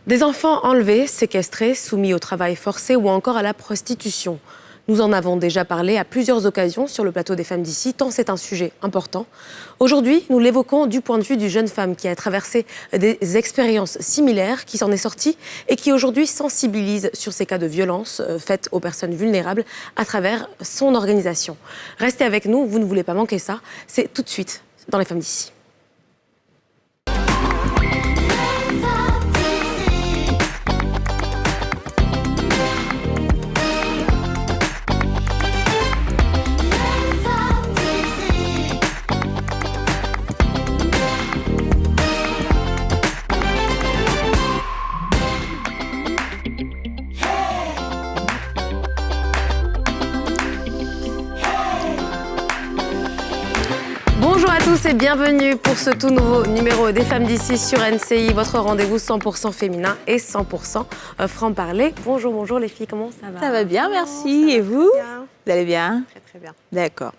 Des enfants enlevés, séquestrés, soumis au travail forcé ou encore à la prostitution. Nous en avons déjà parlé à plusieurs occasions sur le plateau des Femmes d'ici, tant c'est un sujet important. Aujourd'hui, nous l'évoquons du point de vue d'une jeune femme qui a traversé des expériences similaires, qui s'en est sortie et qui aujourd'hui sensibilise sur ces cas de violence faites aux personnes vulnérables à travers son organisation. Restez avec nous, vous ne voulez pas manquer ça. C'est tout de suite dans les Femmes d'ici. Bonjour à tous et bienvenue pour ce tout nouveau numéro des Femmes d'ici sur NCI, votre rendez-vous 100% féminin et 100% franc-parler. Bonjour les filles, comment ça va? Ça va bien, merci. Et vous? Vous allez bien? Très très bien. D'accord.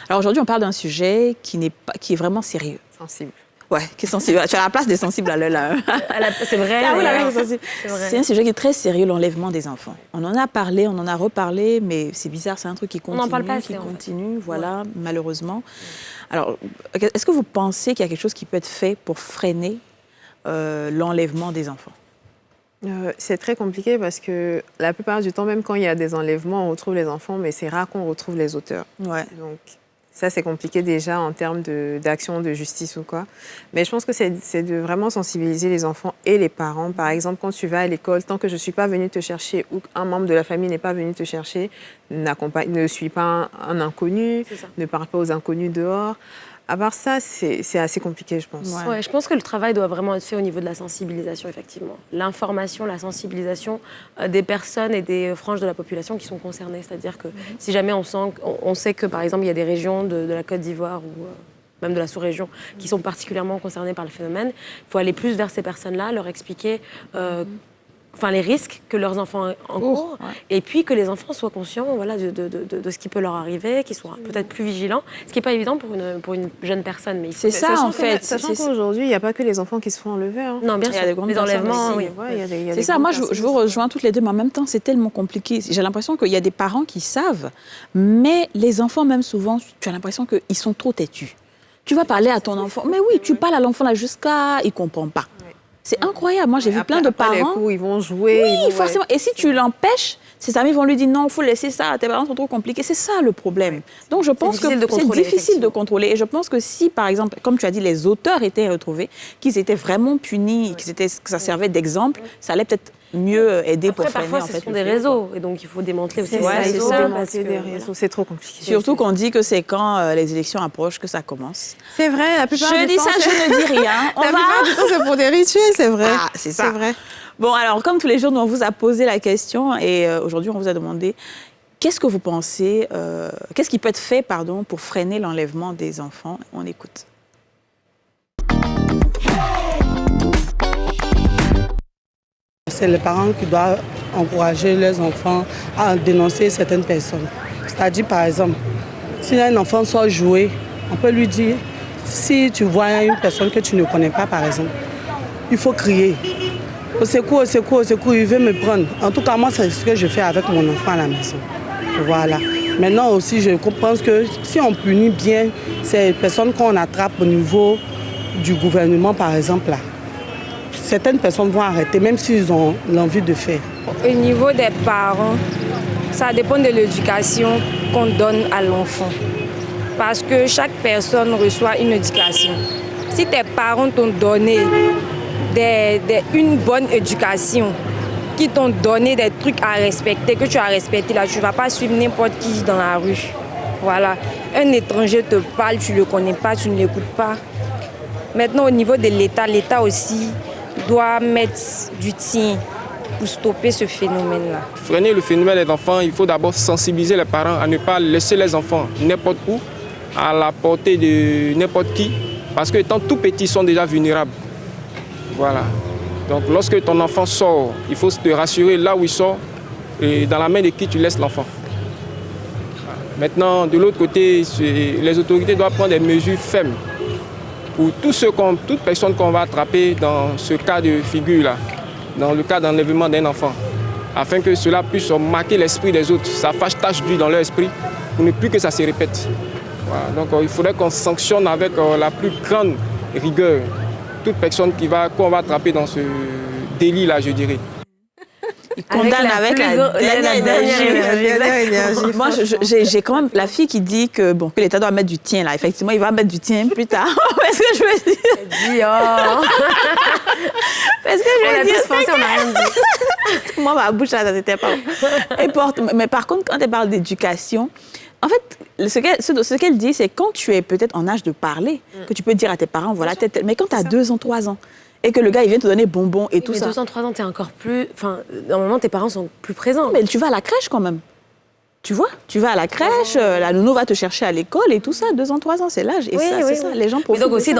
Alors aujourd'hui, on parle d'un sujet qui est vraiment sérieux. Sensible. Ouais, qui est sensible. Tu as la place des sensibles à l'heure là. C'est vrai. C'est un sujet qui est très sérieux, l'enlèvement des enfants. On en a parlé, on en a reparlé, mais c'est bizarre, c'est un truc qui continue. On n'en parle pas assez, voilà, malheureusement. Alors, est-ce que vous pensez qu'il y a quelque chose qui peut être fait pour freiner l'enlèvement des enfants? C'est très compliqué parce que la plupart du temps, même quand il y a des enlèvements, on retrouve les enfants, mais c'est rare qu'on retrouve les auteurs. Ouais. Donc ça, c'est compliqué déjà en termes d'action de justice ou quoi. Mais je pense que c'est de vraiment sensibiliser les enfants et les parents. Par exemple, quand tu vas à l'école, tant que je ne suis pas venue te chercher ou qu'un membre de la famille n'est pas venu te chercher, ne suis pas un inconnu, ne parle pas aux inconnus dehors. À part ça, c'est assez compliqué, je pense. Ouais, je pense que le travail doit vraiment être fait au niveau de la sensibilisation, effectivement. L'information, la sensibilisation des personnes et des franges de la population qui sont concernées. C'est-à-dire que si jamais on sait que, par exemple, il y a des régions de la Côte d'Ivoire ou même de la sous-région qui sont particulièrement concernées par le phénomène, il faut aller plus vers ces personnes-là, leur expliquer les risques que leurs enfants encourent, et puis que les enfants soient conscients de ce qui peut leur arriver, qu'ils soient peut-être plus vigilants, ce qui n'est pas évident pour une jeune personne. Mais c'est ça, en fait. Sachant qu'aujourd'hui, il n'y a pas que les enfants qui se font enlever. Hein. Non, bien sûr, les enlèvements, oui. C'est ça, moi, je vous rejoins toutes les deux, mais en même temps, c'est tellement compliqué. J'ai l'impression qu'il y a des parents qui savent, mais les enfants, même souvent, tu as l'impression qu'ils sont trop têtus. Tu vas parler à ton enfant, mais oui, tu parles à l'enfant là jusqu'à... Il ne comprend pas. C'est incroyable. Moi, j'ai vu plein de parents. Les coups, ils vont jouer. Oui, forcément. Et si tu l'empêches, ses amis vont lui dire non, il faut laisser ça. Tes parents sont trop compliqués. C'est ça le problème. Donc, je pense que c'est difficile de contrôler. Et je pense que si, par exemple, comme tu as dit, les auteurs étaient retrouvés, qu'ils étaient vraiment punis, que ça servait d'exemple, ça allait peut-être mieux aider pour freiner. Parfois, ce sont des réseaux. Et donc, il faut démanteler aussi les réseaux. C'est trop compliqué. Surtout qu'on dit que c'est quand les élections approchent que ça commence. C'est vrai, la plupart du temps. Je dis ça, je ne dis rien. La plupart du temps, c'est pour des rituels, c'est vrai. Ah, c'est ça. C'est vrai. Bon, alors, comme tous les jours, nous, on vous a posé la question et aujourd'hui, on vous a demandé qu'est-ce que vous pensez, qu'est-ce qui peut être fait, pour freiner l'enlèvement des enfants? On écoute. C'est les parents qui doivent encourager leurs enfants à dénoncer certaines personnes. C'est-à-dire, par exemple, si un enfant sort jouer, on peut lui dire, si tu vois une personne que tu ne connais pas, par exemple, il faut crier. Au secours, au secours, au secours, il veut me prendre. En tout cas, moi, c'est ce que je fais avec mon enfant à la maison. Voilà. Maintenant aussi, je pense que si on punit bien ces personnes qu'on attrape au niveau du gouvernement, par exemple, là, certaines personnes vont arrêter, même s'ils ont l'envie de faire. Au niveau des parents, ça dépend de l'éducation qu'on donne à l'enfant. Parce que chaque personne reçoit une éducation. Si tes parents t'ont donné une bonne éducation, qui t'ont donné des trucs à respecter, que tu as respecté, là, tu ne vas pas suivre n'importe qui dans la rue. Voilà. Un étranger te parle, tu ne le connais pas, tu ne l'écoutes pas. Maintenant, au niveau de l'État, l'État aussi doit mettre du tien pour stopper ce phénomène-là. Freiner le phénomène des enfants, il faut d'abord sensibiliser les parents à ne pas laisser les enfants n'importe où, à la portée de n'importe qui, parce que étant tout petits, ils sont déjà vulnérables. Voilà. Donc lorsque ton enfant sort, il faut te rassurer là où il sort et dans la main de qui tu laisses l'enfant. Maintenant, de l'autre côté, les autorités doivent prendre des mesures fermes pour toute personne qu'on va attraper dans ce cas de figure-là. dans le cas d'enlèvement d'un enfant, afin que cela puisse marquer l'esprit des autres. Ça fasse tache d'huile dans leur esprit pour ne plus que ça se répète. Voilà. Donc il faudrait qu'on sanctionne avec la plus grande rigueur toute personne qu'on va attraper dans ce délit-là, je dirais. Il condamne avec la dernière énergie. Moi, j'ai quand même la fille qui dit que l'État doit mettre du tien, là. Effectivement, il va mettre du tien plus tard. Est-ce que je veux dire? Est-ce que je veux dire? On n'a rien dit. Moi, ma bouche, là, ça n'était pas important. Mais par contre, quand elle parle d'éducation, en fait, ce qu'elle dit, c'est quand tu es peut-être en âge de parler, que tu peux dire à tes parents, voilà, mais quand tu as 2 ans, 3 ans, et que le gars, il vient te donner bonbons et tout ça. 2 ans, 3 ans, t'es encore plus... Enfin, normalement, tes parents sont plus présents. Mais tu vas à la crèche quand même. Tu vois, tu vas à la crèche, la nounou va te chercher à l'école et tout ça, 2 ans, 3 ans, c'est l'âge. Et c'est ça, les gens profitent. Mais donc aussi,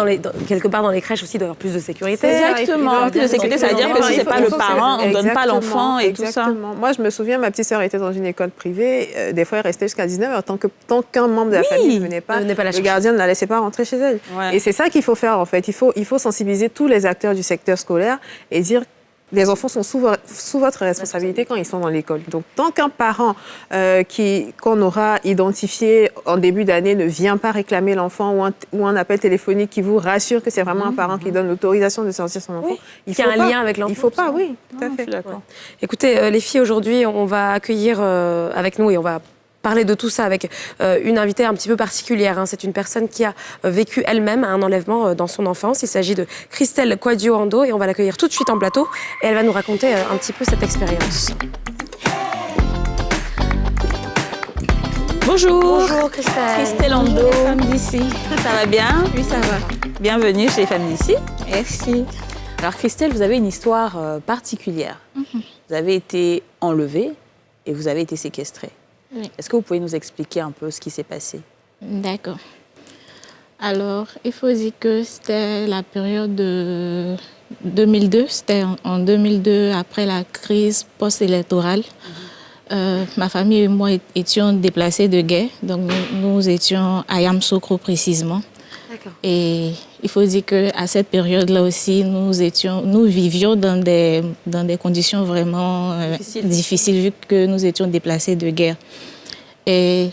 quelque part dans les crèches aussi, il doit y avoir plus de sécurité. Exactement, plus de sécurité, c'est-à-dire que si c'est pas le parent, on ne donne pas l'enfant et tout ça. Moi, je me souviens, ma petite sœur était dans une école privée, des fois, elle restait jusqu'à 19h, tant qu'un membre de la famille ne venait pas, le gardien ne la laissait pas rentrer chez elle. Et c'est ça qu'il faut faire, en fait. Il faut sensibiliser tous les acteurs du secteur scolaire et dire les enfants sont sous votre responsabilité quand ils sont dans l'école. Donc, tant qu'un parent qu'on aura identifié en début d'année ne vient pas réclamer l'enfant ou un appel téléphonique qui vous rassure que c'est vraiment un parent qui donne l'autorisation de sortir son enfant, il y a un lien avec l'enfant. Il ne faut pas, oui, tout à fait. D'accord. Écoutez, les filles, aujourd'hui, on va accueillir avec nous et on va parler de tout ça avec une invitée un petit peu particulière. Hein. C'est une personne qui a vécu elle-même un enlèvement dans son enfance. Il s'agit de Christelle Kouadio-Ando et on va l'accueillir tout de suite en plateau et elle va nous raconter un petit peu cette expérience. Bonjour. Bonjour Christelle. Christelle Ando. Femmes d'ici. Ça va bien? Oui, ça va. Bienvenue chez les Femmes d'ici. Merci. Alors Christelle, vous avez une histoire particulière. Vous avez été enlevée et vous avez été séquestrée. Oui. Est-ce que vous pouvez nous expliquer un peu ce qui s'est passé? D'accord. Alors, il faut dire que c'était la période de 2002. C'était en 2002, après la crise post-électorale. Ma famille et moi étions déplacés de guerre. Donc, nous étions à Yamoussoukro précisément. D'accord. Et il faut dire qu'à cette période-là aussi, nous vivions dans des conditions vraiment difficiles vu que nous étions déplacés de guerre. Et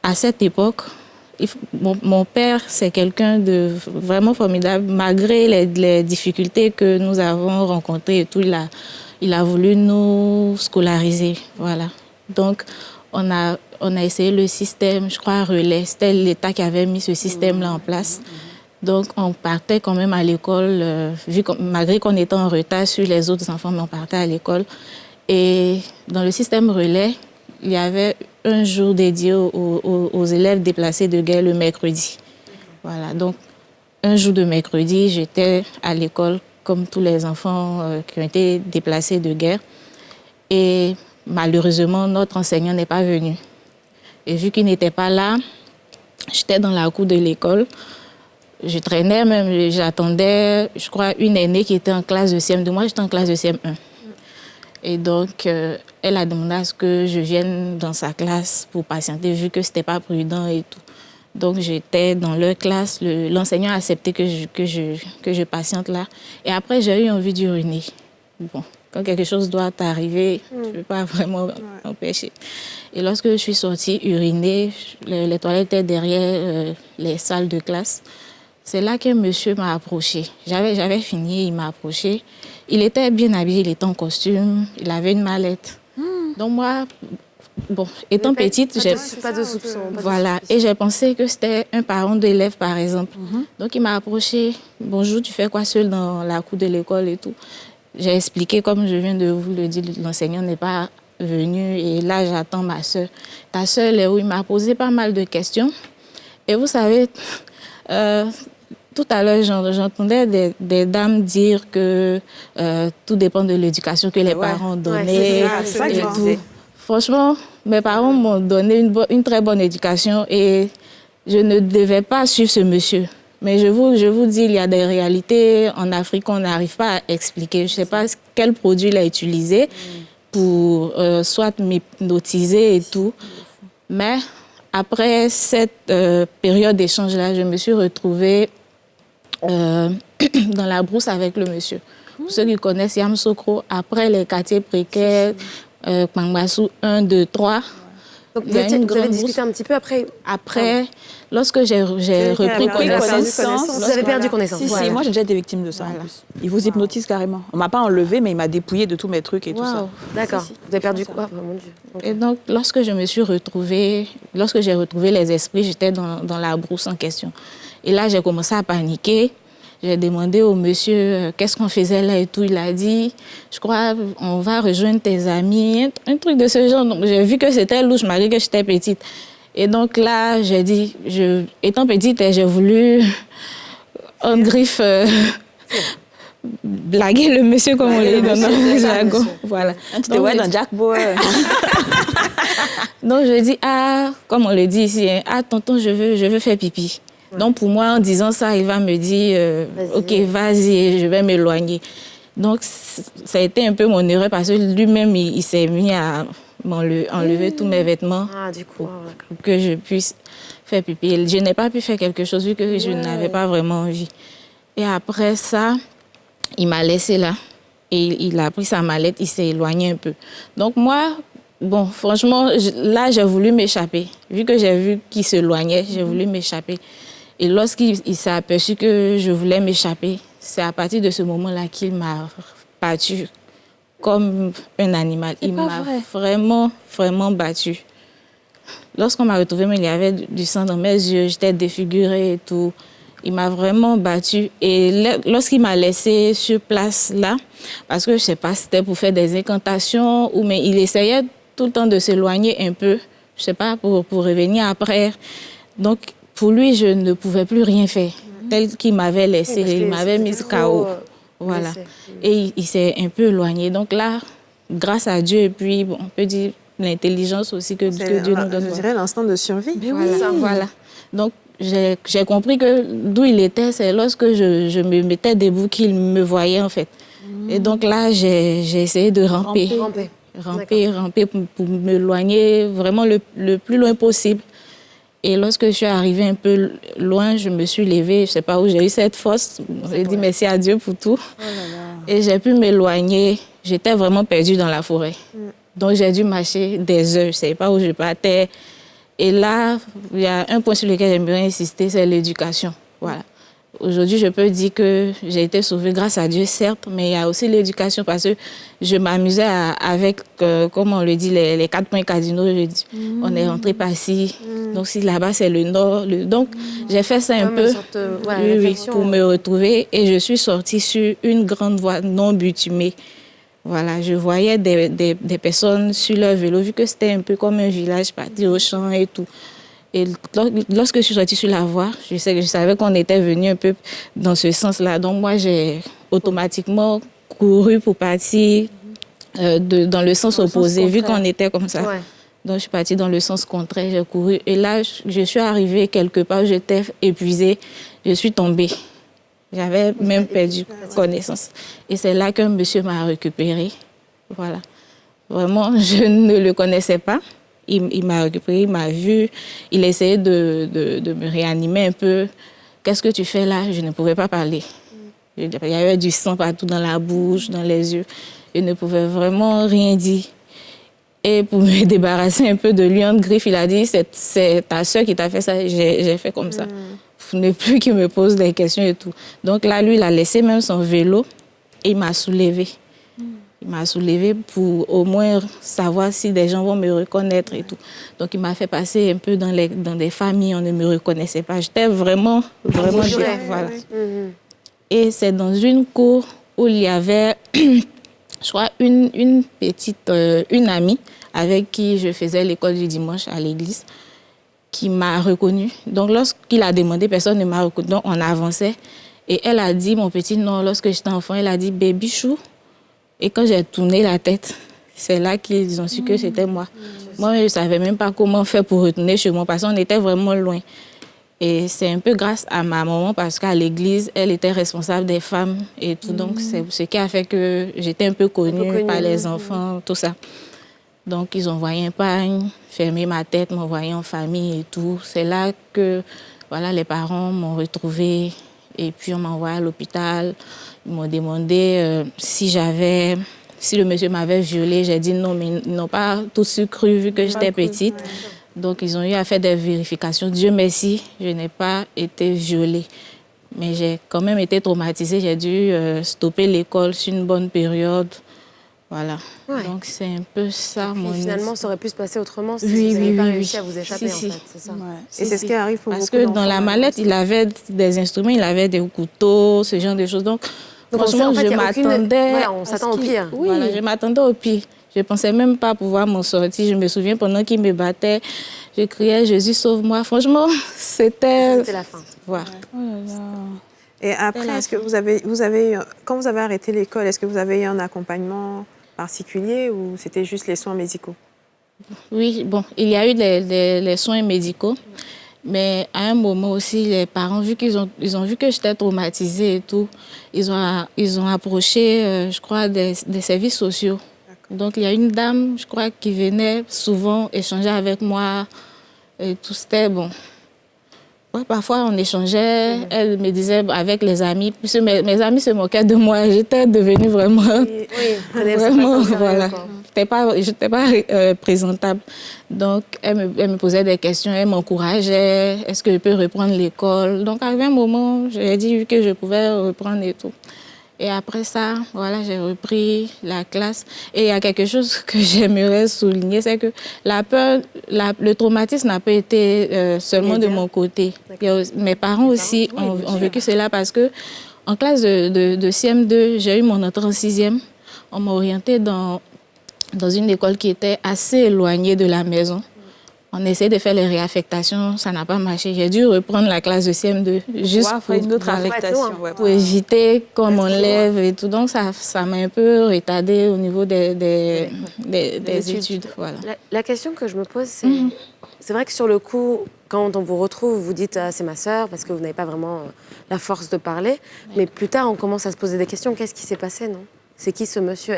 à cette époque, mon père, c'est quelqu'un de vraiment formidable. Malgré les difficultés que nous avons rencontrées et tout, il a voulu nous scolariser. Voilà. Donc, on a essayé le système, je crois, relais. C'était l'État qui avait mis ce système-là en place. Donc, on partait quand même à l'école, malgré qu'on était en retard sur les autres enfants, mais on partait à l'école. Et dans le système relais, il y avait un jour dédié aux élèves déplacés de guerre le mercredi. Voilà, donc un jour de mercredi, j'étais à l'école comme tous les enfants qui ont été déplacés de guerre. Et malheureusement, notre enseignant n'est pas venu. Et vu qu'il n'était pas là, j'étais dans la cour de l'école. Je traînais même, j'attendais, je crois, une aînée qui était en classe de CM2. Moi, j'étais en classe de CM1. Et donc, elle a demandé à ce que je vienne dans sa classe pour patienter, vu que ce n'était pas prudent et tout. Donc, j'étais dans leur classe. L'enseignant a accepté que je patiente là. Et après, j'ai eu envie d'uriner. Bon, quand quelque chose doit t'arriver, tu ne peux pas vraiment empêcher. Et lorsque je suis sortie uriner, les toilettes étaient derrière les salles de classe. C'est là qu'un monsieur m'a approché. J'avais fini, il m'a approché. Il était bien habillé, il était en costume, il avait une mallette. Donc moi, bon, étant petite, j'ai... Pas de soupçon. Voilà, et j'ai pensé que c'était un parent d'élève, par exemple. Donc il m'a approché. Bonjour, tu fais quoi seul dans la cour de l'école et tout? J'ai expliqué, comme je viens de vous le dire, l'enseignant n'est pas venu et là, j'attends ma soeur. Ta soeur, est où? Il m'a posé pas mal de questions. Et vous savez... tout à l'heure, j'entendais des dames dire que tout dépend de l'éducation que les parents donnaient. Et tout. Franchement, mes parents m'ont donné une très bonne éducation et je ne devais pas suivre ce monsieur. Mais je vous dis, il y a des réalités en Afrique qu'on n'arrive pas à expliquer. Je ne sais pas quel produit il a utilisé pour soit m'hypnotiser et tout. Mais après cette période d'échange-là, je me suis retrouvée dans la brousse avec le monsieur. Pour ceux qui connaissent Yamoussoukro, après les quartiers précaires, Kpangbassou 1, 2, 3. Donc vous avez discuté un petit peu après. Après, lorsque j'ai repris connaissance. Vous avez perdu connaissance. Si, moi j'ai déjà été victime de ça en plus. Ils vous hypnotisent carrément. On m'a pas enlevé, mais il m'a dépouillé de tous mes trucs et tout ça. D'accord. Vous avez perdu quoi? Mon Dieu. Et donc, lorsque j'ai retrouvé les esprits, j'étais dans la brousse en question. Et là, j'ai commencé à paniquer. J'ai demandé au monsieur qu'est-ce qu'on faisait là et tout. Il a dit, je crois, on va rejoindre tes amis, un truc de ce genre. Donc, j'ai vu que c'était louche malgré que j'étais petite. Et donc là, j'ai dit, étant petite, j'ai voulu, en griffe, blaguer le monsieur, comme on dit dans notre jargon. Voilà. Tu te vois dans Jack Boy. Donc, je dis, comme on le dit ici, tonton, je veux faire pipi. Donc, pour moi, en disant ça, il va me dire, OK, vas-y, je vais m'éloigner. Donc, ça a été un peu mon erreur parce que lui-même, il s'est mis à enlever tous mes vêtements pour que je puisse faire pipi. Je n'ai pas pu faire quelque chose vu que je n'avais pas vraiment envie. Et après ça, il m'a laissé là. Et il a pris sa mallette, il s'est éloigné un peu. Donc, moi, bon, franchement, là, j'ai voulu m'échapper. Vu que j'ai vu qu'il s'éloignait, j'ai voulu m'échapper. Et lorsqu'il s'est aperçu que je voulais m'échapper, c'est à partir de ce moment-là qu'il m'a battu comme un animal. Il m'a vraiment, vraiment battu. Lorsqu'on m'a retrouvée, il y avait du sang dans mes yeux, j'étais défigurée et tout. Il m'a vraiment battu. Et lorsqu'il m'a laissée sur place là, parce que je ne sais pas si c'était pour faire des incantations, mais il essayait tout le temps de s'éloigner un peu, je ne sais pas, pour revenir après. Donc, pour lui, je ne pouvais plus rien faire. Tel qu'il m'avait laissé, il m'avait mis KO. Voilà. Et il s'est un peu éloigné. Donc là, grâce à Dieu, et puis on peut dire l'intelligence aussi que Dieu nous donne. Je dirais l'instinct de survie. Voilà. Donc, j'ai compris que d'où il était, c'est lorsque je me mettais debout qu'il me voyait en fait. Et donc là, j'ai essayé de ramper pour m'éloigner vraiment le plus loin possible. Et lorsque je suis arrivée un peu loin, je me suis levée. Je ne sais pas où j'ai eu cette force. J'ai dit merci à Dieu pour tout. Et j'ai pu m'éloigner. J'étais vraiment perdue dans la forêt. Donc j'ai dû marcher des heures. Je ne savais pas où je partais. Et là, il y a un point sur lequel j'aimerais insister, c'est l'éducation. Voilà. Aujourd'hui, je peux dire que j'ai été sauvée grâce à Dieu, certes, mais il y a aussi l'éducation parce que je m'amusais avec, comme on le dit, les 4 points cardinaux. On est rentré par ici, donc si là-bas c'est le nord. Donc j'ai fait ça un peu pour me retrouver et je suis sortie sur une grande voie non bitumée. Voilà, je voyais des personnes sur leur vélo, vu que c'était un peu comme un village parti au champ et tout. Et lorsque je suis sortie sur la voie, je savais qu'on était venu un peu dans ce sens-là. Donc moi, j'ai automatiquement couru pour partir dans le sens opposé, vu qu'on était comme ça. Ouais. Donc je suis partie dans le sens contraire, j'ai couru. Et là, je suis arrivée quelque part où j'étais épuisée. Je suis tombée. J'avais même perdu connaissance. Et c'est là qu'un monsieur m'a récupérée. Voilà. Vraiment, je ne le connaissais pas. Il m'a récupéré, il m'a vu, il essayait de me réanimer un peu. Qu'est-ce que tu fais là? Je ne pouvais pas parler. Il y avait du sang partout dans la bouche, dans les yeux. Je ne pouvais vraiment rien dire. Et pour me débarrasser un peu de lui en griffe, il a dit, c'est ta soeur qui t'a fait ça. J'ai fait comme ça. Pour ne plus qu'il me pose des questions et tout. Donc là, lui, il a laissé même son vélo et il m'a soulevée. Il m'a soulevée pour au moins savoir si des gens vont me reconnaître et tout. Donc, il m'a fait passer un peu dans des familles, on ne me reconnaissait pas. J'étais vraiment bien. Voilà. Et c'est dans une cour où il y avait, je crois, une petite, une amie avec qui je faisais l'école du dimanche à l'église, qui m'a reconnue. Donc, lorsqu'il a demandé, personne ne m'a reconnue. Donc, on avançait. Et elle a dit, mon petit nom, lorsque j'étais enfant, elle a dit, Baby Chou. Et quand j'ai tourné la tête, c'est là qu'ils ont su que c'était moi. Moi, je ne savais même pas comment faire pour retourner chez moi parce qu'on était vraiment loin. Et c'est un peu grâce à ma maman parce qu'à l'église, elle était responsable des femmes et tout. Donc, c'est ce qui a fait que j'étais un peu connue par les enfants, tout ça. Donc, ils ont envoyé un pagne, fermé ma tête, m'envoyé en famille et tout. C'est là que voilà, les parents m'ont retrouvée. Et puis, on m'a envoyé à l'hôpital. Ils m'ont demandé si le monsieur m'avait violée. J'ai dit non, mais ils n'ont pas tout de suite cru vu que j'étais petite. Donc, ils ont eu à faire des vérifications. Dieu merci, je n'ai pas été violée. Mais j'ai quand même été traumatisée. J'ai dû stopper l'école sur une bonne période. Voilà. Ouais. Donc, c'est un peu ça. Finalement, ça aurait pu se passer autrement si vous n'avez pas réussi à vous échapper, en fait. C'est ça. Ouais. Et c'est ce qui arrive pour Parce beaucoup d'enfants. Parce que dans la mallette, il avait des instruments, il avait des couteaux, ce genre de choses. Donc franchement, je m'attendais... Voilà, on s'attend au pire. Oui, voilà, je m'attendais au pire. Je ne pensais même pas pouvoir m'en sortir. Je me souviens, pendant qu'il me battait, je criais « Jésus, sauve-moi ». Franchement, c'était la fin. Voilà. Oh là là. Et après, est-ce que quand vous avez arrêté l'école, est-ce que vous avez eu un accompagnement particulier ou c'était juste les soins médicaux? Oui, bon, il y a eu les soins médicaux, mais à un moment aussi, les parents, vu qu'ils ont vu que j'étais traumatisée et tout, ils ont approché, je crois, des services sociaux. Donc, il y a une dame, je crois, qui venait souvent échanger avec moi et tout, c'était bon. Ouais, parfois, on échangeait, elle me disait avec les amis, puisque mes amis se moquaient de moi, j'étais devenue vraiment... vraiment, voilà. Je n'étais pas présentable. Donc, elle me posait des questions, elle m'encourageait, est-ce que je peux reprendre l'école? Donc, à un moment, je lui ai dit que je pouvais reprendre et tout. Et après ça, voilà, j'ai repris la classe. Et il y a quelque chose que j'aimerais souligner, c'est que la peur, le traumatisme n'a pas été seulement de mon côté. Mes parents aussi ont vécu cela parce que en classe de CM2, j'ai eu mon entrée en 6e. On m'a orientée dans une école qui était assez éloignée de la maison. On essayait de faire les réaffectations, ça n'a pas marché. J'ai dû reprendre la classe de CM2 juste pour une autre affectation, pour éviter qu'on m'enlève et tout. Donc, ça m'a un peu retardée au niveau des études. Voilà. La question que je me pose, c'est vrai que sur le coup, quand on vous retrouve, vous dites c'est ma sœur parce que vous n'avez pas vraiment la force de parler. Mais plus tard, on commence à se poser des questions. Qu'est-ce qui s'est passé, non ? C'est qui ce monsieur?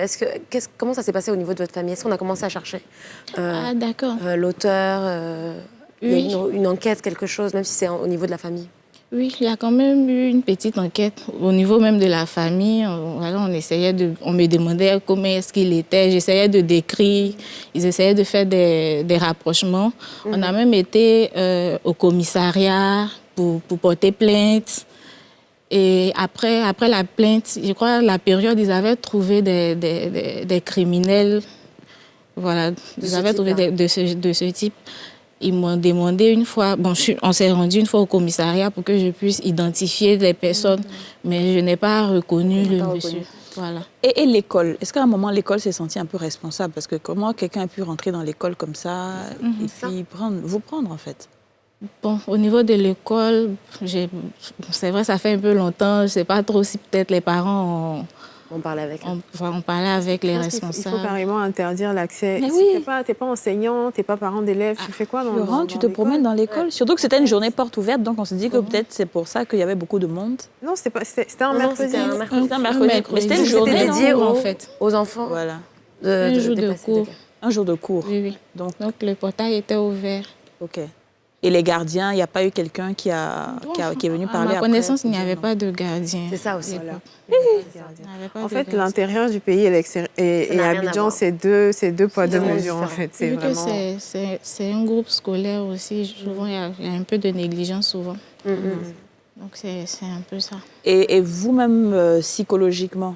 Comment ça s'est passé au niveau de votre famille? Est-ce qu'on a commencé à chercher d'accord. L'auteur il y a une enquête, quelque chose, même si c'est au niveau de la famille? Oui, il y a quand même eu une petite enquête au niveau même de la famille. On essayait on me demandait comment est-ce qu'il était. J'essayais de décrire. Ils essayaient de faire des rapprochements. On a même été au commissariat pour porter plainte. Et après la plainte, je crois, la période, ils avaient trouvé des criminels. Voilà, ils avaient trouvé de ce type. Ils m'ont demandé une fois, on s'est rendu une fois au commissariat pour que je puisse identifier les personnes, mais je n'ai pas reconnu le monsieur. Voilà. Et l'école, est-ce qu'à un moment, l'école s'est sentie un peu responsable? Parce que comment quelqu'un a pu rentrer dans l'école comme ça et puis vous prendre, en fait? Bon, au niveau de l'école, c'est vrai, ça fait un peu longtemps. Je ne sais pas trop si peut-être les parents on parlait avec on parlait avec les responsables. Il faut carrément interdire l'accès. Mais si oui. tu n'es pas enseignant, tu n'es pas parent d'élève, tu fais quoi dans Florent, tu te promènes dans l'école. Surtout que c'était une journée porte ouverte, donc on s'est dit que peut-être c'est pour ça qu'il y avait beaucoup de monde. Non, c'était un mercredi. C'était un mercredi. Mais c'était une journée dédiée aux enfants. Voilà. Un jour de cours. Un jour de cours. Oui. Donc le portail était ouvert. OK. Et les gardiens, il n'y a pas eu quelqu'un qui est venu parler après? À ma connaissance, il n'y avait pas de gardien. C'est ça aussi. Voilà. En fait, l'intérieur du pays et Abidjan, c'est deux poids, deux mesures, en fait. Vu que c'est un groupe scolaire aussi, souvent, il y a un peu de négligence, souvent. Donc, c'est un peu ça. Et vous-même, psychologiquement,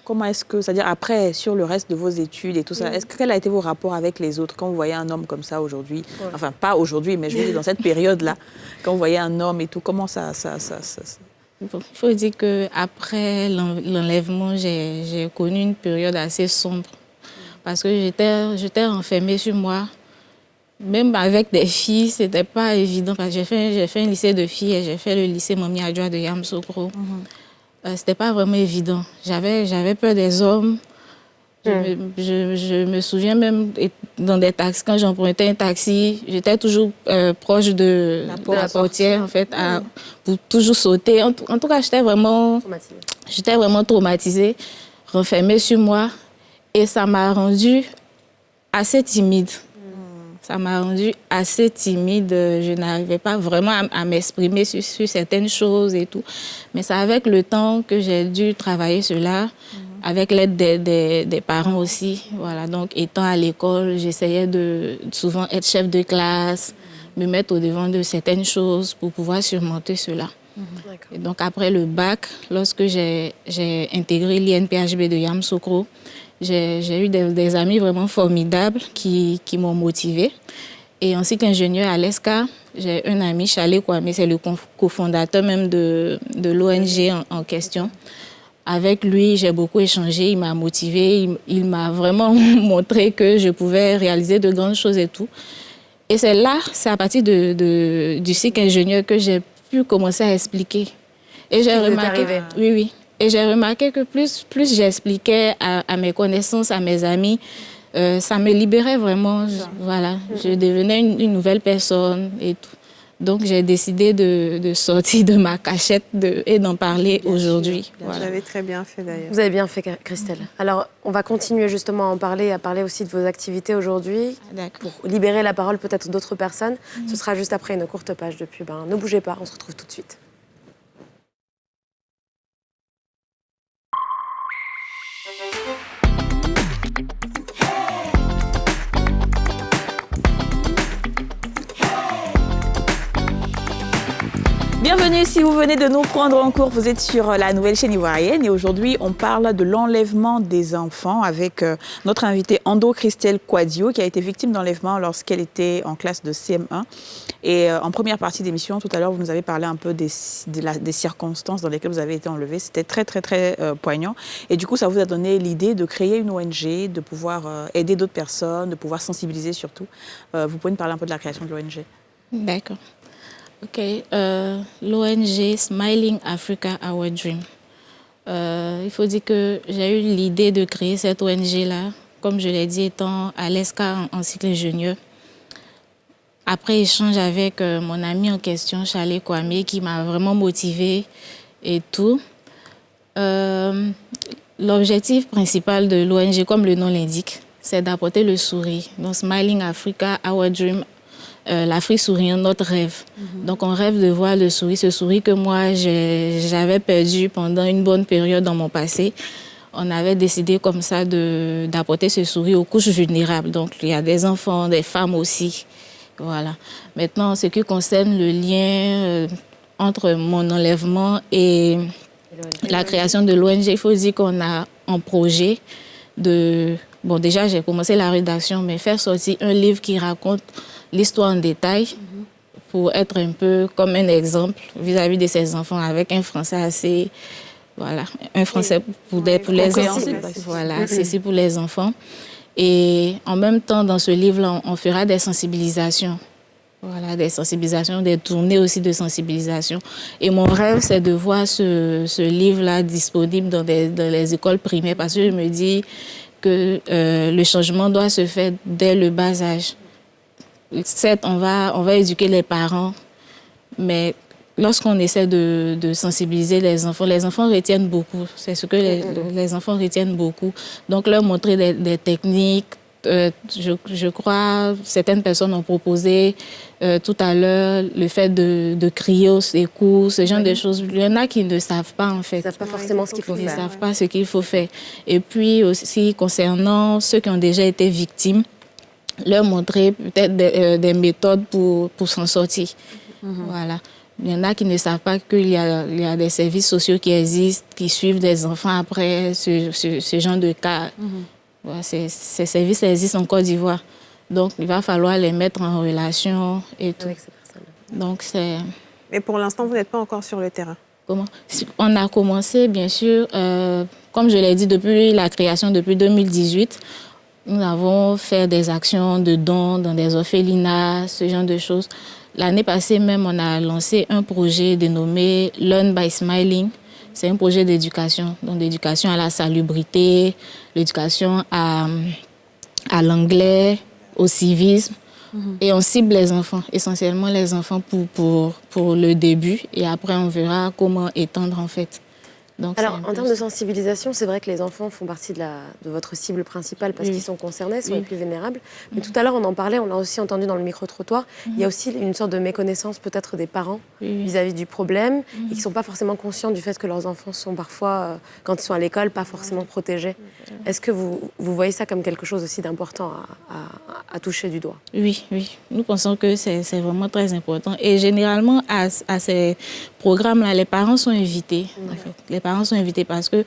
comment est-ce que, c'est-à-dire après, sur le reste de vos études et tout ça, quel a été vos rapports avec les autres quand vous voyez un homme comme ça aujourd'hui? Enfin, pas aujourd'hui, mais je veux dire dans cette période-là, quand vous voyez un homme et tout, comment ça... Bon, il faut dire qu'après l'enlèvement, j'ai connu une période assez sombre. Parce que j'étais renfermée sur moi. Même avec des filles, ce n'était pas évident. Parce que j'ai fait un lycée de filles et j'ai fait le lycée Mami Adjoa de Yamoussoukro. Ce n'était pas vraiment évident. J'avais peur des hommes. Je me souviens même dans des taxis, quand j'empruntais un taxi, j'étais toujours proche de la portière, en fait, pour toujours sauter. En tout cas, j'étais vraiment traumatisée, renfermée sur moi. Et ça m'a rendue assez timide. Ça m'a rendue assez timide. Je n'arrivais pas vraiment à m'exprimer sur certaines choses et tout. Mais c'est avec le temps que j'ai dû travailler cela, avec l'aide des parents aussi. Voilà. Donc, étant à l'école, j'essayais de souvent être chef de classe, me mettre au devant de certaines choses pour pouvoir surmonter cela. Et donc, après le bac, lorsque j'ai intégré l'INPHB de Yamoussoukro, j'ai eu des amis vraiment formidables qui m'ont motivée. Et en cycle ingénieur à l'ESCA, j'ai un ami, Chalé Kwame, c'est le cofondateur même de l'ONG en question. Avec lui, j'ai beaucoup échangé, il m'a motivée, il m'a vraiment montré que je pouvais réaliser de grandes choses et tout. Et c'est à partir du cycle ingénieur que j'ai pu commencer à expliquer. Et j'ai remarqué... Oui. Et j'ai remarqué que plus j'expliquais à mes connaissances, à mes amis, ça me libérait vraiment. Voilà, je devenais une nouvelle personne et tout. Donc, j'ai décidé de sortir de ma cachette et d'en parler aujourd'hui. Voilà. Vous avez très bien fait d'ailleurs. Vous avez bien fait, Christelle. Alors, on va continuer justement à en parler, à parler aussi de vos activités aujourd'hui, pour libérer la parole peut-être d'autres personnes. Ce sera juste après une courte page de pub. Ne bougez pas, on se retrouve tout de suite. Bienvenue si vous venez de nous prendre en cours, vous êtes sur la nouvelle chaîne ivoirienne et aujourd'hui on parle de l'enlèvement des enfants avec notre invitée Ando Christelle Kouadio qui a été victime d'enlèvement lorsqu'elle était en classe de CM1. Et en première partie d'émission, tout à l'heure, vous nous avez parlé un peu des circonstances dans lesquelles vous avez été enlevée. C'était très, très, très poignant. Et du coup, ça vous a donné l'idée de créer une ONG, de pouvoir aider d'autres personnes, de pouvoir sensibiliser surtout. Vous pouvez nous parler un peu de la création de l'ONG? D'accord. OK. L'ONG Smiling Africa, Our Dream. Il faut dire que j'ai eu l'idée de créer cette ONG-là, comme je l'ai dit, étant à l'ESCA en cycle ingénieur. Après échange avec mon ami en question, Chalé Kwame, qui m'a vraiment motivée et tout. L'objectif principal de l'ONG, comme le nom l'indique, c'est d'apporter le sourire. Donc, Smiling Africa, Our Dream, l'Afrique souriante, notre rêve. Donc, on rêve de voir le sourire, ce sourire que moi, j'avais perdu pendant une bonne période dans mon passé. On avait décidé comme ça d'apporter ce sourire aux couches vulnérables. Donc, il y a des enfants, des femmes aussi. Voilà. Maintenant, ce qui concerne le lien entre mon enlèvement et la création de l'ONG, il faut dire qu'on a un projet de... Bon, déjà, j'ai commencé la rédaction, mais faire sortir un livre qui raconte l'histoire en détail pour être un peu comme un exemple vis-à-vis de ces enfants avec un français assez... Voilà, un français pour les enfants. Voilà, c'est pour les enfants. Et en même temps, dans ce livre-là, on fera des sensibilisations. Voilà, des sensibilisations, des tournées aussi de sensibilisation. Et mon rêve, c'est de voir ce livre-là disponible dans les écoles primaires parce que je me dis que le changement doit se faire dès le bas âge. Certes, on va éduquer les parents, mais lorsqu'on essaie de sensibiliser les enfants retiennent beaucoup. C'est ce que les enfants retiennent beaucoup. Donc, leur montrer des techniques. Je crois certaines personnes ont proposé tout à l'heure le fait de crier au secours, ce genre de choses. Il y en a qui ne savent pas, en fait. Ils ne savent pas forcément ce qu'il faut faire. Ils ne savent pas ce qu'il faut faire. Et puis aussi, concernant ceux qui ont déjà été victimes, leur montrer peut-être des méthodes pour s'en sortir. Voilà. Il y en a qui ne savent pas qu'il y a des services sociaux qui existent, qui suivent des enfants après ce genre de cas. Voilà, ces services existent en Côte d'Ivoire. Donc, il va falloir les mettre en relation et tout. Avec ces personnes. Donc, c'est... Mais pour l'instant, vous n'êtes pas encore sur le terrain. Comment? On a commencé, bien sûr, comme je l'ai dit, depuis la création, depuis 2018, nous avons fait des actions de dons dans des orphelinats, ce genre de choses. L'année passée même, on a lancé un projet dénommé Learn by Smiling. C'est un projet d'éducation, donc d'éducation à la salubrité, l'éducation à l'anglais, au civisme. Et on cible les enfants, essentiellement les enfants pour le début. Et après, on verra comment étendre, en fait. Donc, alors, en termes de sensibilisation, c'est vrai que les enfants font partie de votre cible principale parce qu'ils sont concernés, sont les plus vulnérables. Mais tout à l'heure, on en parlait, on l'a aussi entendu dans le micro-trottoir. Il y a aussi une sorte de méconnaissance peut-être des parents vis-à-vis du problème et qui ne sont pas forcément conscients du fait que leurs enfants sont parfois, quand ils sont à l'école, pas forcément protégés. Est-ce que vous voyez ça comme quelque chose aussi d'important à toucher du doigt? Oui. Nous pensons que c'est vraiment très important. Et généralement, à ces programmes-là, les parents sont invités. En fait. Les parents sont invités parce que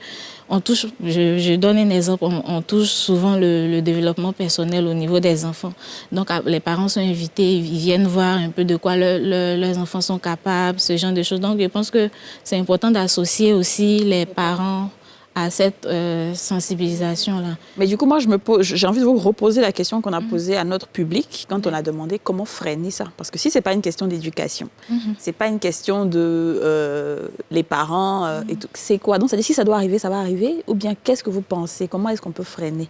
on touche, je donne un exemple, on touche souvent le développement personnel au niveau des enfants. Donc, les parents sont invités, ils viennent voir un peu de quoi leurs enfants sont capables, ce genre de choses. Donc, je pense que c'est important d'associer aussi les parents à cette sensibilisation-là. Mais du coup, moi, j'ai envie de vous reposer la question qu'on a posée à notre public quand on a demandé comment freiner ça. Parce que si ce n'est pas une question d'éducation, ce n'est pas une question de les parents, et tout, c'est quoi? Donc, ça dit si ça doit arriver, ça va arriver? Ou bien, qu'est-ce que vous pensez? Comment est-ce qu'on peut freiner?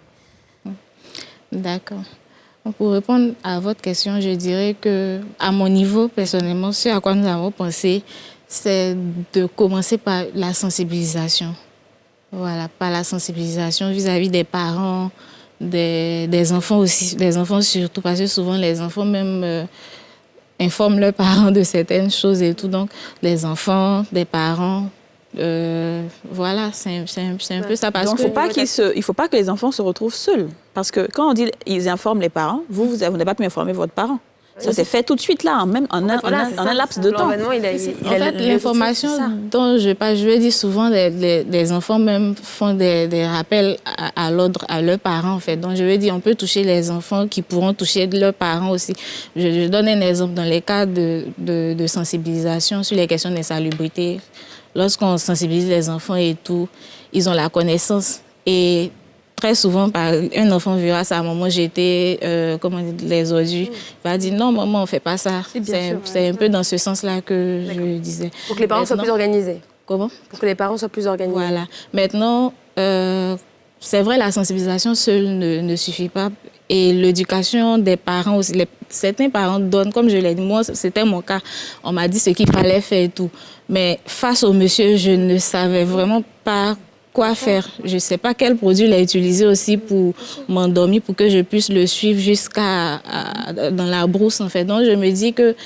D'accord. Pour répondre à votre question, je dirais que, à mon niveau, personnellement, ce à quoi nous avons pensé, c'est de commencer par la sensibilisation. Voilà, par la sensibilisation vis-à-vis des parents, des enfants aussi, des enfants surtout, parce que souvent les enfants même informent leurs parents de certaines choses et tout. Donc, les enfants, des parents, voilà, c'est un peu ça. Parce donc, il ne faut pas que les enfants se retrouvent seuls. Parce que quand on dit ils informent les parents, vous n'avez pas pu informer votre parent. Ça s'est fait tout de suite, là, en un laps de temps. En fait, l'information dont je parle, je le dis souvent, les enfants même font des rappels à l'ordre à leurs parents, en fait. Donc, je veux dire, on peut toucher les enfants qui pourront toucher leurs parents aussi. Je donne un exemple dans les cas de sensibilisation sur les questions d'insalubrité. Lorsqu'on sensibilise les enfants et tout, ils ont la connaissance. Et très souvent, un enfant verra sa maman jeter les ordures. Il va dire non, maman, on ne fait pas ça. C'est un peu dans ce sens-là que je disais. Pour que les parents soient plus organisés. Comment? Pour que les parents soient plus organisés. Voilà. Maintenant, c'est vrai, la sensibilisation seule ne suffit pas. Et l'éducation des parents aussi. Certains parents donnent, comme je l'ai dit, moi, c'était mon cas. On m'a dit ce qu'il fallait faire et tout. Mais face au monsieur, je ne savais vraiment pas quoi faire. Je ne sais pas quel produit il a utilisé aussi pour m'endormir, pour que je puisse le suivre jusqu'à dans la brousse, en fait. Donc, je me dis que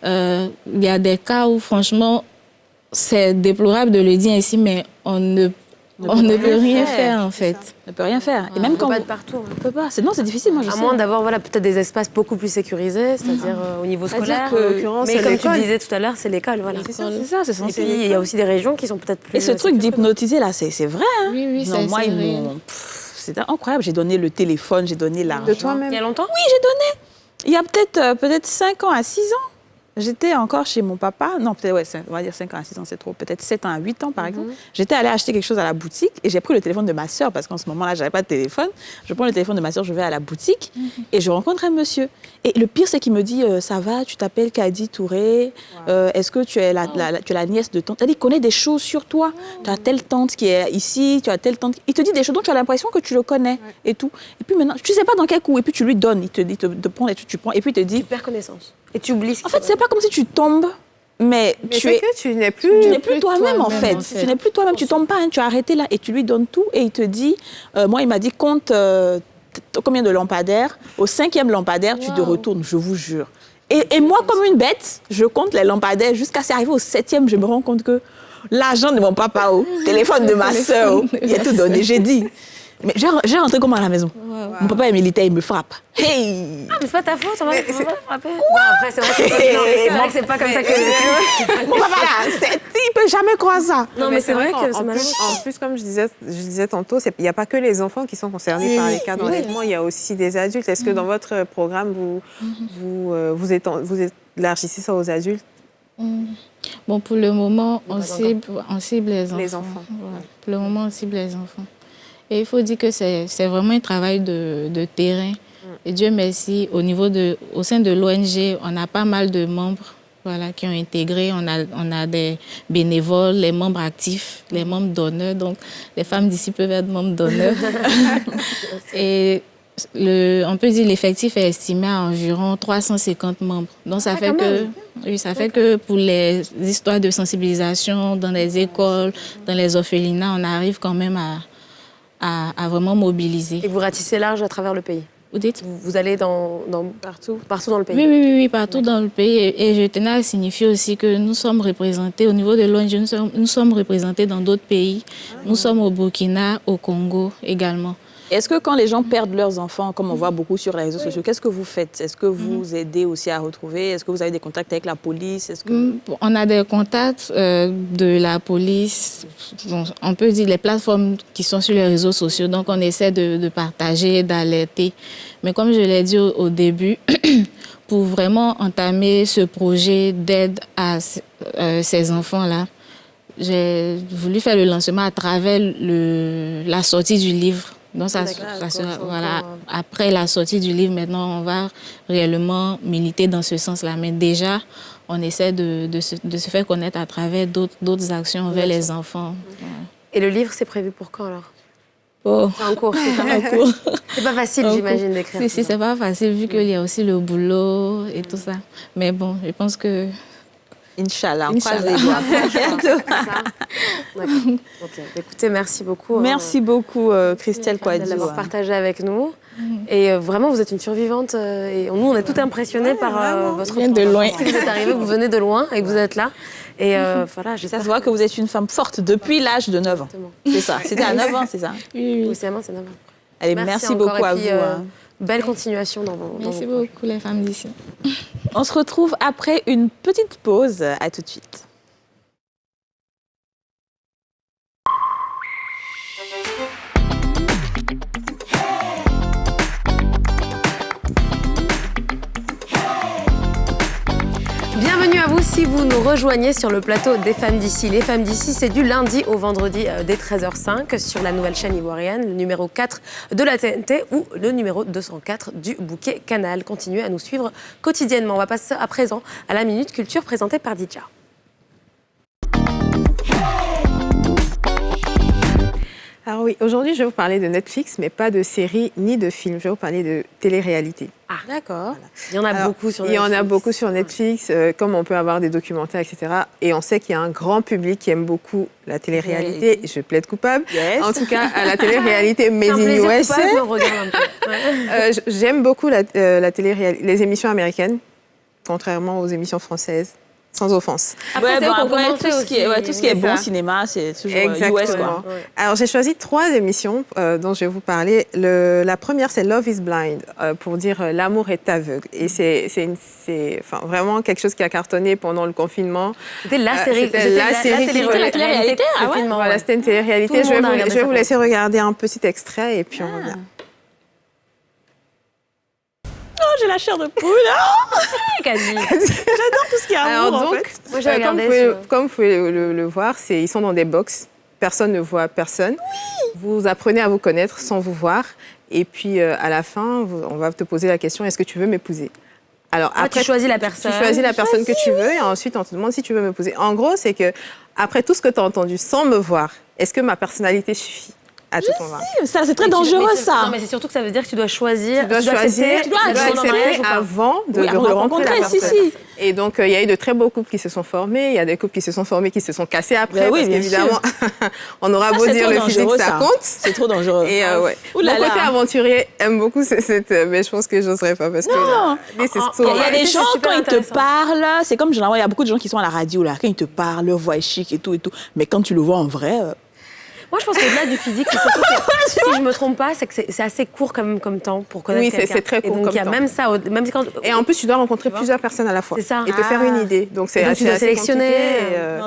il y a des cas où, franchement, c'est déplorable de le dire ici, mais on ne peut rien faire, en fait. On ne peut rien faire. Et même quand on ne peut pas être partout. On peut pas. Non, c'est difficile, moi, je sais. À moins d'avoir peut-être des espaces beaucoup plus sécurisés, c'est-à-dire au niveau scolaire. Mais comme tu disais tout à l'heure, c'est l'école, voilà. C'est ça, c'est censé. Et puis, il y a aussi des régions qui sont peut-être plus... Et ce truc d'hypnotiser, là, c'est vrai, hein? Oui, non, moi, c'était incroyable. J'ai donné le téléphone, j'ai donné l'argent. De toi-même? Il y a longtemps? Oui, j'ai donné. Il y a peut-être 5 ans à 6 ans. J'étais encore chez mon papa. Non, peut-être, ouais, on va dire 5 ans à 6 ans, c'est trop. Peut-être 7 ans à 8 ans, par exemple. J'étais allée acheter quelque chose à la boutique et j'ai pris le téléphone de ma sœur parce qu'en ce moment-là, je n'avais pas de téléphone. Je prends le téléphone de ma sœur, je vais à la boutique et je rencontre un monsieur. Et le pire, c'est qu'il me dit ça va, tu t'appelles Kadi Touré, est-ce que tu es la nièce de tante? Il connaît des choses sur toi. Tu as telle tante qui est ici, tu as telle tante. Il te dit des choses dont tu as l'impression que tu le connais et tout. Et puis maintenant, tu ne sais pas dans quel coup. Et puis tu lui donnes, il te prend et tu prends. Et puis il te dit. Tu perds connaissance. Et tu oublies ce En fait, c'est pas comme si tu tombes, mais tu n'es plus toi-même, en fait. Tu n'es plus toi-même, tu tombes pas, hein, tu as arrêté là et tu lui donnes tout et il te dit, moi, il m'a dit, compte combien de lampadaires. Au 5e lampadaire, tu te retournes, je vous jure. Et moi, comme une bête, je compte les lampadaires jusqu'à arriver au 7e, je me rends compte que l'argent de mon papa, téléphone de ma soeur, il a tout donné, j'ai dit. Mais j'ai rentré comment à la maison? Mon papa est militaire, il me frappe. Hey! Ah, mais c'est pas ta faute, ça va frapper. Quoi? Après, c'est vrai que c'est pas comme ça que... Mon papa, là, il peut jamais croire ça. Non, mais c'est vrai que c'est malheureux. En plus, comme je disais tantôt, il n'y a pas que les enfants qui sont concernés par les cas d'enlèvement, il y a aussi des adultes. Est-ce que dans votre programme, vous élargissez ça aux adultes? Bon, pour le moment, on cible les enfants. Voilà. Pour le moment, on cible les enfants. Et il faut dire que c'est vraiment un travail de terrain. Et Dieu merci, au sein de l'ONG, on a pas mal de membres qui ont intégré. On a des bénévoles, les membres actifs, les membres d'honneur. Donc, les femmes d'ici peuvent être membres d'honneur. Et on peut dire l'effectif est estimé à environ 350 membres. Donc ça fait que ça fait que pour les histoires de sensibilisation dans les écoles, dans les orphelinats, on arrive quand même à vraiment mobiliser. Et vous ratissez large à travers le pays? Vous dites? Vous allez partout dans le pays? Oui, partout dans le pays. Et je tenais à signifier aussi que nous sommes représentés, au niveau de l'ONG, nous sommes représentés dans d'autres pays. Nous sommes au Burkina, au Congo également. Est-ce que quand les gens perdent leurs enfants, comme on voit beaucoup sur les réseaux sociaux, qu'est-ce que vous faites? Est-ce que vous aidez aussi à retrouver? Est-ce que vous avez des contacts avec la police? On a des contacts de la police, on peut dire les plateformes qui sont sur les réseaux sociaux. Donc, on essaie de partager, d'alerter. Mais comme je l'ai dit au début, pour vraiment entamer ce projet d'aide à ces enfants-là, j'ai voulu faire le lancement à travers la sortie du livre. Donc, voilà, après la sortie du livre, maintenant, on va réellement militer dans ce sens-là. Mais déjà, on essaie de se faire connaître à travers d'autres actions envers les enfants. Et le livre, c'est prévu pour quand, alors? C'est en cours, c'est pas facile, j'imagine, d'écrire. Si, c'est pas facile, vu qu'il y a aussi le boulot et tout ça. Mais bon, je pense que... Inch'Allah, on croise les doigts. Ok. Écoutez, merci beaucoup. Merci beaucoup, Christelle Kouadio. D'avoir partagé avec nous. Et vraiment, vous êtes une survivante. Et nous, on est tout impressionnés par votre retour. De loin. Parce que vous êtes arrivée, vous venez de loin et que vous êtes là. Et voilà, ça se voit que vous êtes une femme forte depuis l'âge de 9 ans. C'est ça. C'était à 9 ans, c'est ça? Oui, c'est 9 ans. Allez, merci beaucoup à vous. Belle continuation dans vos... Merci beaucoup, les femmes d'ici. On se retrouve après une petite pause. À tout de suite. Bienvenue à vous si vous nous rejoignez sur le plateau des Femmes d'ici. Les Femmes d'ici, c'est du lundi au vendredi dès 13h05 sur la nouvelle chaîne ivoirienne, le numéro 4 de la TNT ou le numéro 204 du Bouquet Canal. Continuez à nous suivre quotidiennement. On va passer à présent à la Minute Culture présentée par Didja. Alors oui, aujourd'hui, je vais vous parler de Netflix, mais pas de séries ni de films. Je vais vous parler de télé-réalité. Ah, d'accord. Voilà. Il y en a beaucoup sur Netflix. Il y en a beaucoup sur Netflix, comme on peut avoir des documentaires, etc. Et on sait qu'il y a un grand public qui aime beaucoup la télé-réalité. Je plaide coupable. Yes. En tout cas, à la télé-réalité Made in USA. J'aime beaucoup la télé-réalité, les émissions américaines, contrairement aux émissions françaises. Sans offense. Après, tout ce qui est bon cinéma, c'est toujours US, quoi. Ouais. Alors, j'ai choisi 3 émissions dont je vais vous parler. La première, c'est Love is Blind, pour dire l'amour est aveugle. Et c'est vraiment quelque chose qui a cartonné pendant le confinement. C'était la série. C'était la télé-réalité. Voilà, c'était une télé-réalité. Je vais vous laisser regarder un petit extrait et puis on revient. Oh, j'ai la chair de poule. J'adore tout ce qui est amour, en fait. Moi, comme vous pouvez le voir, ils sont dans des box. Personne ne voit personne. Oui. Vous apprenez à vous connaître sans vous voir. Et puis, à la fin, on va te poser la question, est-ce que tu veux m'épouser? Alors, après, tu choisis la personne. Tu choisis la personne que tu veux et ensuite, on te demande si tu veux m'épouser. En gros, c'est que après tout ce que tu as entendu sans me voir, est-ce que ma personnalité suffit à tout convaincre? Ça, c'est très dangereux, ça. Non, mais c'est surtout que ça veut dire que tu dois choisir. Tu dois accepter avant de le rencontrer. Si. Et donc, il y a eu de très beaux couples qui se sont formés. Il y a des couples qui se sont formés, qui se sont cassés après. Oui, parce qu'évidemment, on aura beau dire le physique, ça compte. C'est trop dangereux. Et mon côté aventurier aime beaucoup cette... Mais je pense que je n'oserais pas parce que... Il y a des gens, quand ils te parlent, c'est comme, généralement, il y a beaucoup de gens qui sont à la radio, là, quand ils te parlent, leur voix est chic et tout. Mais quand tu le vois en vrai... Moi, je pense qu'au-delà du physique, c'est surtout que, si je ne me trompe pas, c'est que c'est assez court comme temps pour connaître quelqu'un. Oui, c'est très court comme temps. Et donc, il y a même ça. Et en plus, tu dois rencontrer plusieurs personnes à la fois. C'est ça. Et te faire une idée. Donc, tu dois sélectionner.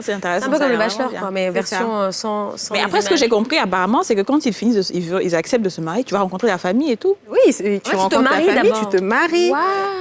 C'est intéressant. Un peu comme le Bachelor, quoi, mais version sans... Mais après, ce que j'ai compris, apparemment, c'est que quand ils finissent, ils acceptent de se marier, tu vas rencontrer la famille et tout. Oui, tu rencontres la famille, tu te maries.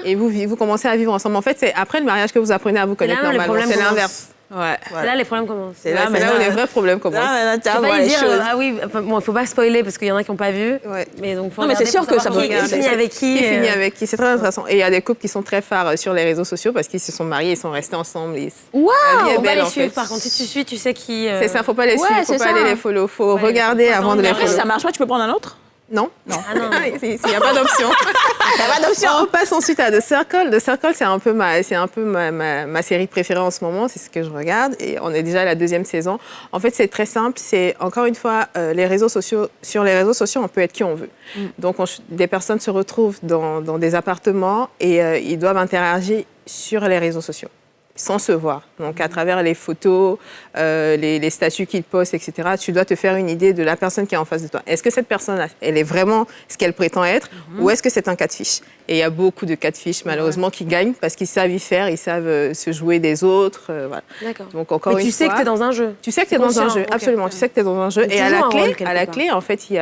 Et vous commencez à vivre ensemble. En fait, c'est après le mariage que vous apprenez à vous connaître normalement. C'est l'inverse. Ouais. C'est là les problèmes commencent. C'est là où les vrais problèmes commencent. Tu vas pas dire il faut pas spoiler parce qu'il y en a qui n'ont pas vu. Ouais. Mais donc non, mais c'est sûr que ça va regarder. Qui finit avec qui. Qui finit avec qui. C'est très intéressant. Et il y a des couples qui sont très phares sur les réseaux sociaux parce qu'ils se sont mariés, ils sont restés ensemble. Waouh. Faut pas les suivre. Par contre, si tu suis, tu sais qui. C'est ça. Faut pas les suivre. Faut pas aller les follow. Faut regarder avant de les follow. Si ça marche pas, tu peux prendre un autre. Non. Ah non. Il n'y a pas d'option. Il n'y a pas d'option. On passe ensuite à The Circle. The Circle, c'est un peu ma série préférée en ce moment. C'est ce que je regarde. Et on est déjà à la 2e saison. En fait, c'est très simple. C'est, encore une fois, les réseaux sociaux. Sur les réseaux sociaux, on peut être qui on veut. Donc, des personnes se retrouvent dans des appartements et ils doivent interagir sur les réseaux sociaux, sans se voir. Donc, à travers les photos, les statuts qu'ils postent, etc., tu dois te faire une idée de la personne qui est en face de toi. Est-ce que cette personne, elle est vraiment ce qu'elle prétend être ou est-ce que c'est un catfish? Et il y a beaucoup de catfish, malheureusement, qui gagnent parce qu'ils savent y faire, ils savent se jouer des autres. Voilà. D'accord. Donc, encore Mais une tu sais fois, que tu es dans un jeu. tu sais que tu es dans un jeu, Okay. absolument. Tu sais que tu es dans un jeu. Donc, Et tu à joues un la rôle, clé, quelque part. en fait, il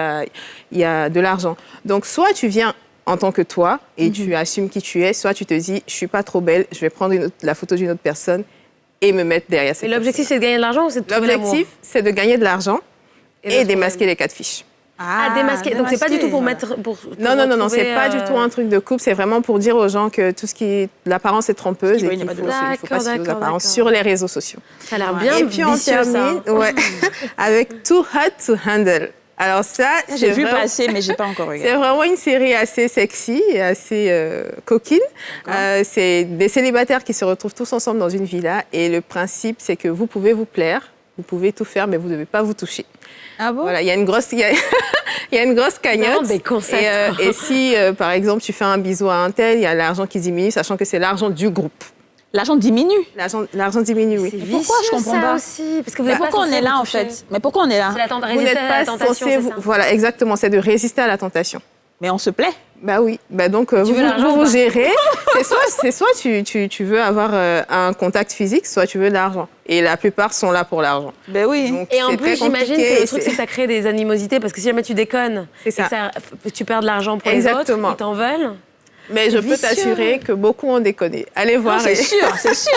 y a de l'argent. Donc, soit tu viens en tant que toi et tu assumes qui tu es, soit tu te dis, je suis pas trop belle, je vais prendre la photo d'une autre personne et me mettre derrière cette Et l'objectif, personne. c'est de gagner de l'argent ou c'est de trouver l'amour? L'objectif, c'est de gagner de l'argent et de démasquer les catfish. démasquer. Donc, c'est pas du tout pour mettre... Non, c'est pas du tout un truc de couple, c'est vraiment pour dire aux gens que tout ce qui... L'apparence est trompeuse et qu'il ne faut pas se fier aux apparences sur les réseaux sociaux. Ça a l'air bien Et puis on vicieux, ça. termine avec Too Hot to Handle. Alors ça, J'ai vu passer, mais je n'ai pas encore regardé. c'est vraiment une série assez sexy et assez coquine. C'est des célibataires qui se retrouvent tous ensemble dans une villa et le principe, c'est que vous pouvez vous plaire, vous pouvez tout faire, mais vous ne devez pas vous toucher. Ah bon? Voilà, il y a une grosse cagnotte. Vraiment des concepts. Et si, par exemple, tu fais un bisou à un tel, il y a l'argent qui diminue, sachant que c'est l'argent du groupe. L'argent diminue. L'argent diminue, oui. C'est Pourquoi je vicieux, comprends ça pas aussi. Parce que vous Mais n'êtes pas pourquoi on censé est là, vous en toucher. fait? Mais pourquoi on est là? C'est la Vous résister n'êtes à la pas tentation, censé... c'est ça. Voilà, exactement, c'est de résister à la tentation. Mais on se plaît. Bah oui, bah donc vous veux l'argent ou vous pas gérez. C'est soit tu veux avoir un contact physique, soit tu veux de l'argent. Et la plupart sont là pour l'argent. Ben oui. Donc, Et en c'est plus, très j'imagine compliqué que le et truc, c'est que ça crée des animosités. Parce que si jamais tu déconnes, C'est ça. et que tu perds de l'argent pour les Exactement. autres, ils t'en veulent. Mais je peux vicieux. t'assurer que beaucoup ont déconné. Allez voir. C'est sûr,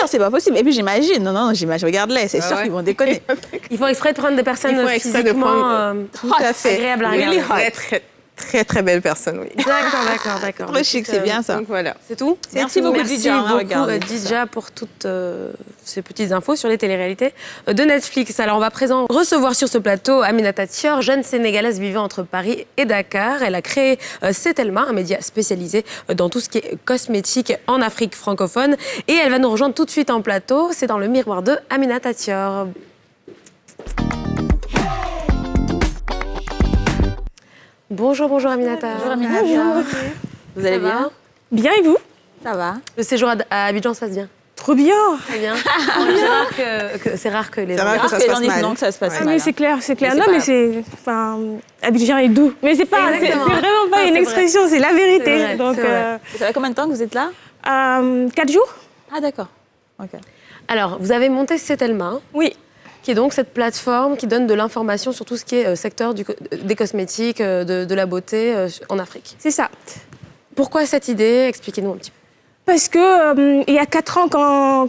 c'est pas possible. Et puis j'imagine, je regarde-les, c'est sûr ouais. qu'ils vont déconner. Ils font exprès de prendre des personnes Ils font exprès de physiquement prendre- Tout à fait. agréables à Oui, regarder. très, très belle personne, oui. D'accord. Trop chic, c'est bien ça. Donc voilà. C'est tout? Merci beaucoup, Merci Didja. On va beaucoup, regarder Didja, pour toutes ces petites infos sur les téléréalités de Netflix. Alors, on va à présent recevoir sur ce plateau Aminata Thior, jeune Sénégalaise vivant entre Paris et Dakar. Elle a créé Setelma, un média spécialisé dans tout ce qui est cosmétique en Afrique francophone. Et elle va nous rejoindre tout de suite en plateau. C'est dans le miroir de Aminata Thior. Bonjour Aminata. Bonjour Aminata. Vous allez Ça va bien? Bien et vous? Ça va. Le séjour à Abidjan se passe bien? Trop bien. Très bien. C'est rare que les C'est gens... rare que ça se passe mal. Non, que ça se passe Ah mal. oui, c'est clair, c'est clair. Mais Non, c'est mais pas- c'est... Enfin, Abidjan est doux. Mais c'est pas... C'est Exactement. vraiment pas Non, une c'est expression, c'est la vérité. C'est vrai, Donc, c'est vrai. Ça fait combien de temps que vous êtes là? 4 jours? Ah d'accord. Ok. Alors, vous avez monté Setelma, Oui. qui est donc cette plateforme qui donne de l'information sur tout ce qui est secteur des cosmétiques, de la beauté en Afrique. C'est ça. Pourquoi cette idée? Expliquez-nous un petit peu. Parce que il y a 4 ans,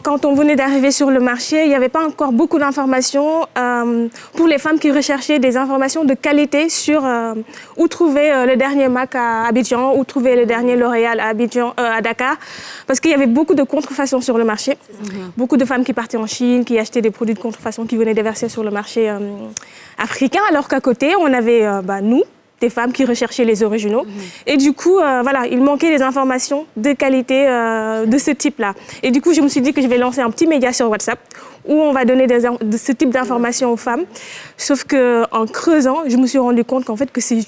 quand on venait d'arriver sur le marché, il n'y avait pas encore beaucoup d'informations pour les femmes qui recherchaient des informations de qualité sur où trouver le dernier MAC à Abidjan, où trouver le dernier L'Oréal à Abidjan, à Dakar. Parce qu'il y avait beaucoup de contrefaçons sur le marché. Beaucoup de femmes qui partaient en Chine, qui achetaient des produits de contrefaçon qui venaient déverser sur le marché africain, alors qu'à côté, on avait nous, des femmes qui recherchaient les originaux. Et du coup, voilà, il manquait des informations de qualité de ce type-là. Et du coup, je me suis dit que je vais lancer un petit média sur WhatsApp où on va donner de ce type d'informations aux femmes. Sauf qu'en creusant, je me suis rendu compte qu'en fait, que c'est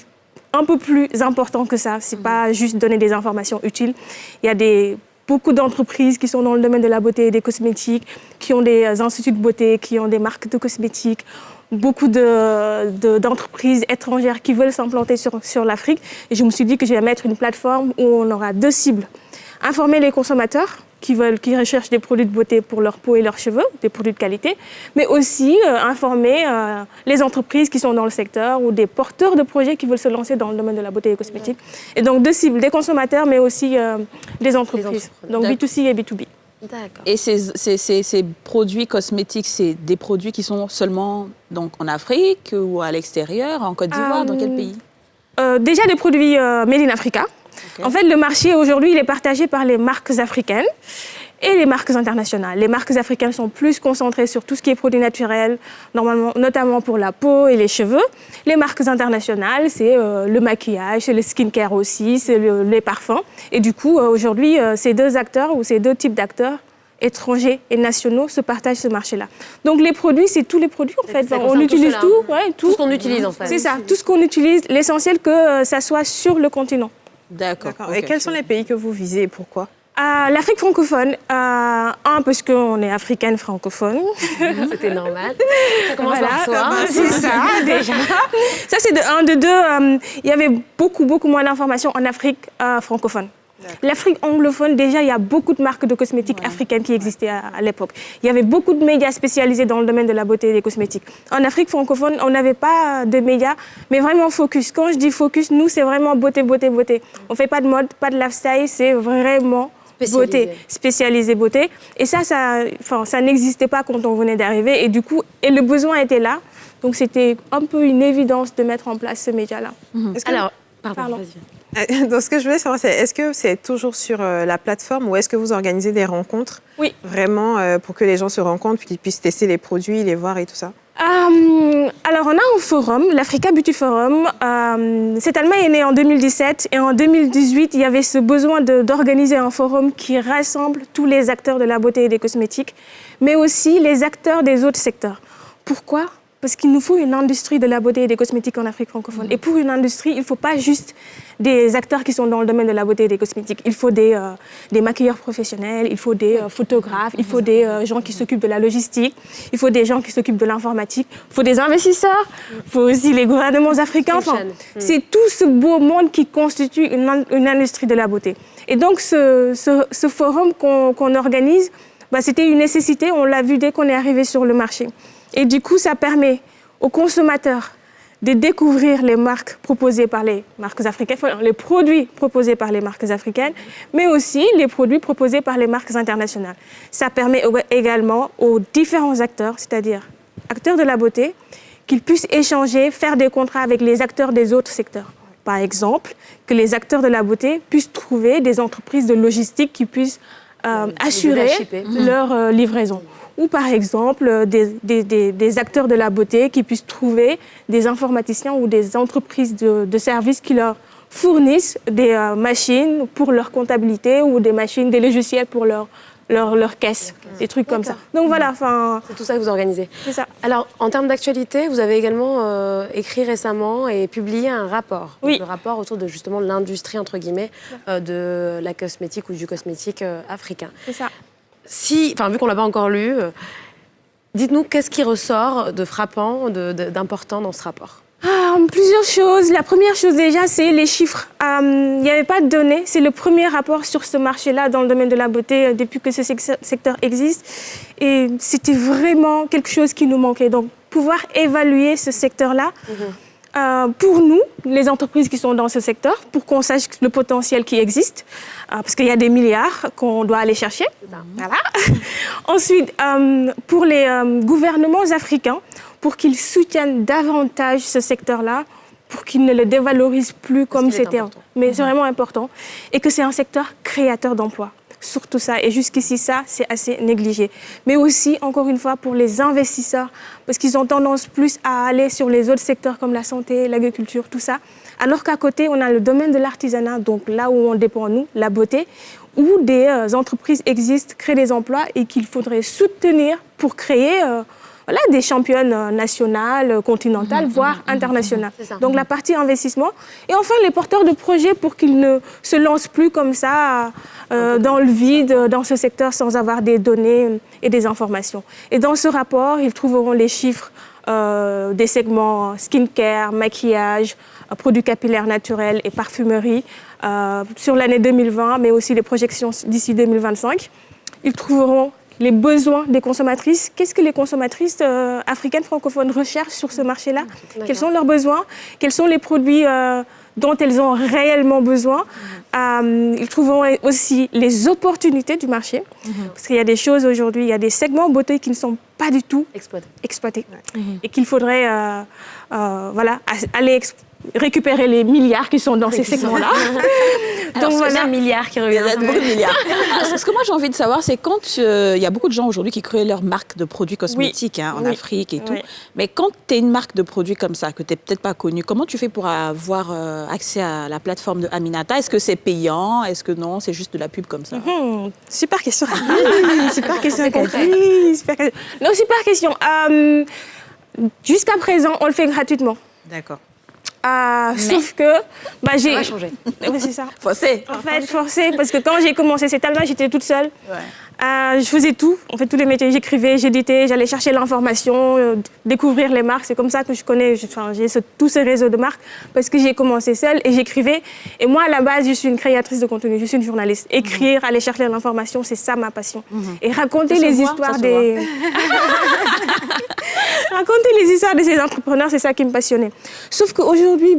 un peu plus important que ça. C'est pas juste donner des informations utiles. Il y a beaucoup d'entreprises qui sont dans le domaine de la beauté et des cosmétiques, qui ont des instituts de beauté, qui ont des marques de cosmétiques, beaucoup d'entreprises étrangères qui veulent s'implanter sur l'Afrique. Et je me suis dit que je vais mettre une plateforme où on aura 2 cibles. Informer les consommateurs qui recherchent des produits de beauté pour leur peau et leurs cheveux, des produits de qualité, mais aussi informer les entreprises qui sont dans le secteur ou des porteurs de projets qui veulent se lancer dans le domaine de la beauté et des cosmétiques. Et donc 2 cibles, des consommateurs, mais aussi des entreprises. Donc B2C et B2B. D'accord. Et ces produits cosmétiques, c'est des produits qui sont seulement donc, en Afrique ou à l'extérieur, en Côte d'Ivoire, dans quel pays? Déjà des produits made in Africa. Okay. En fait, le marché aujourd'hui, il est partagé par les marques africaines. et les marques internationales. Les marques africaines sont plus concentrées sur tout ce qui est produits naturels, notamment pour la peau et les cheveux. Les marques internationales, c'est le maquillage, c'est le skincare aussi, c'est les parfums. Et du coup, aujourd'hui, ces deux types d'acteurs étrangers et nationaux se partagent ce marché-là. Donc les produits, c'est tous les produits en fait. On utilise tout. Ouais, tout ce qu'on utilise en fait. C'est ça, tout ce qu'on utilise. L'essentiel que ça soit sur le continent. D'accord. Okay. Et quels sont les pays que vous visez et pourquoi? L'Afrique francophone, parce qu'on est africaine francophone. C'était normal. Ça commence par soi. C'est ça, déjà. Ça, c'est de un. De deux, il y avait beaucoup moins d'informations en Afrique francophone. L'Afrique anglophone, déjà, il y a beaucoup de marques de cosmétiques africaines qui existaient à l'époque. Il y avait beaucoup de médias spécialisés dans le domaine de la beauté et des cosmétiques. En Afrique francophone, on n'avait pas de médias, mais vraiment focus. Quand je dis focus, nous, c'est vraiment beauté. On ne fait pas de mode, pas de lifestyle, c'est vraiment beauté, spécialisé beauté. Et ça n'existait pas quand on venait d'arriver. Et du coup, le besoin était là. Donc, c'était un peu une évidence de mettre en place ce média-là. Alors, pardon. Donc, ce que je voulais savoir, c'est est-ce que c'est toujours sur la plateforme ou est-ce que vous organisez des rencontres? Oui. Vraiment, pour que les gens se rencontrent, puis qu'ils puissent tester les produits, les voir et tout ça? Alors, on a un forum, l'Africa Beauty Forum. Cet Allemagne est né en 2017 et en 2018, il y avait ce besoin d'organiser un forum qui rassemble tous les acteurs de la beauté et des cosmétiques, mais aussi les acteurs des autres secteurs. Pourquoi ? Parce qu'il nous faut une industrie de la beauté et des cosmétiques en Afrique francophone. Et pour une industrie, il ne faut pas juste des acteurs qui sont dans le domaine de la beauté et des cosmétiques. Il faut des maquilleurs professionnels, il faut des photographes, il faut des gens qui s'occupent de la logistique, il faut des gens qui s'occupent de l'informatique, il faut des investisseurs, il faut aussi les gouvernements africains. Enfin, c'est tout ce beau monde qui constitue une industrie de la beauté. Et donc, ce forum qu'on organise, c'était une nécessité. On l'a vu dès qu'on est arrivé sur le marché. Et du coup, ça permet aux consommateurs de découvrir les marques proposées par les marques africaines, les produits proposés par les marques africaines, mais aussi les produits proposés par les marques internationales. Ça permet également aux différents acteurs, c'est-à-dire acteurs de la beauté, qu'ils puissent échanger, faire des contrats avec les acteurs des autres secteurs. Par exemple, que les acteurs de la beauté puissent trouver des entreprises de logistique qui puissent assurer leur livraison. Ou par exemple, des acteurs de la beauté qui puissent trouver des informaticiens ou des entreprises de services qui leur fournissent des machines pour leur comptabilité ou des logiciels pour leur caisse, des trucs comme ça. Donc voilà, c'est tout ça que vous organisez. C'est ça. Alors, en termes d'actualité, vous avez également écrit récemment et publié un rapport. Oui. Le rapport autour de justement l'industrie, entre guillemets, de la cosmétique ou du cosmétique africain. C'est ça. Vu qu'on ne l'a pas encore lu, dites-nous qu'est-ce qui ressort de frappant, d'important dans ce rapport? Plusieurs choses. La première chose déjà, c'est les chiffres. Il n'y avait pas de données. C'est le premier rapport sur ce marché-là dans le domaine de la beauté depuis que ce secteur existe. Et c'était vraiment quelque chose qui nous manquait. Donc, pouvoir évaluer ce secteur-là, pour nous, les entreprises qui sont dans ce secteur, pour qu'on sache le potentiel qui existe, parce qu'il y a des milliards qu'on doit aller chercher. Voilà. Ensuite, pour les gouvernements africains, pour qu'ils soutiennent davantage ce secteur-là, pour qu'ils ne le dévalorisent plus comme c'était. Mais c'est vraiment important. Et que c'est un secteur créateur d'emplois. Surtout ça. Et jusqu'ici, ça, c'est assez négligé. Mais aussi, encore une fois, pour les investisseurs, parce qu'ils ont tendance plus à aller sur les autres secteurs comme la santé, l'agriculture, tout ça. Alors qu'à côté, on a le domaine de l'artisanat, donc là où on dépend, nous, la beauté, où des entreprises existent, créent des emplois et qu'il faudrait soutenir pour créer des championnes nationales, continentales, voire internationales. Donc la partie investissement. Et enfin, les porteurs de projets pour qu'ils ne se lancent plus comme ça dans le vide, dans ce secteur, sans avoir des données et des informations. Et dans ce rapport, ils trouveront les chiffres des segments skincare, maquillage, produits capillaires naturels et parfumerie sur l'année 2020, mais aussi les projections d'ici 2025. Ils trouveront les besoins des consommatrices. Qu'est-ce que les consommatrices africaines francophones recherchent sur ce marché-là? Quels sont leurs besoins? Quels sont les produits dont elles ont réellement besoin? Ils trouveront aussi les opportunités du marché. Parce qu'il y a des choses aujourd'hui, il y a des segments beauté qui ne sont pas du tout exploités. Et qu'il faudrait aller récupérer les milliards qui sont dans ces segments-là. Donc voilà, un milliard qui revient. Il y a beaucoup de milliards. Ce que moi j'ai envie de savoir, c'est quand il y a beaucoup de gens aujourd'hui qui créent leur marque de produits cosmétiques en Afrique et tout. Mais quand tu es une marque de produits comme ça, que tu n'es peut-être pas connue, comment tu fais pour avoir accès à la plateforme de Aminata? Est-ce que c'est payant? Est-ce que non, c'est juste de la pub comme ça? Super question. Super question. Non, super question. Jusqu'à présent, on le fait gratuitement. D'accord. Sauf que j'ai... Ça va changer. Oui, c'est ça. Forcé. En fait, forcé, parce que quand j'ai commencé cette album, j'étais toute seule. Je faisais tout, en fait, tous les métiers. J'écrivais, j'éditais, j'allais chercher l'information, découvrir les marques. C'est comme ça que je connais, j'ai tous ces réseaux de marques, parce que j'ai commencé seule et j'écrivais. Et moi, à la base, je suis une créatrice de contenu, je suis une journaliste. Écrire, aller chercher l'information, c'est ça ma passion. Et raconter les histoires des... Raconter les histoires de ces entrepreneurs, c'est ça qui me passionnait. Sauf qu'aujourd'hui,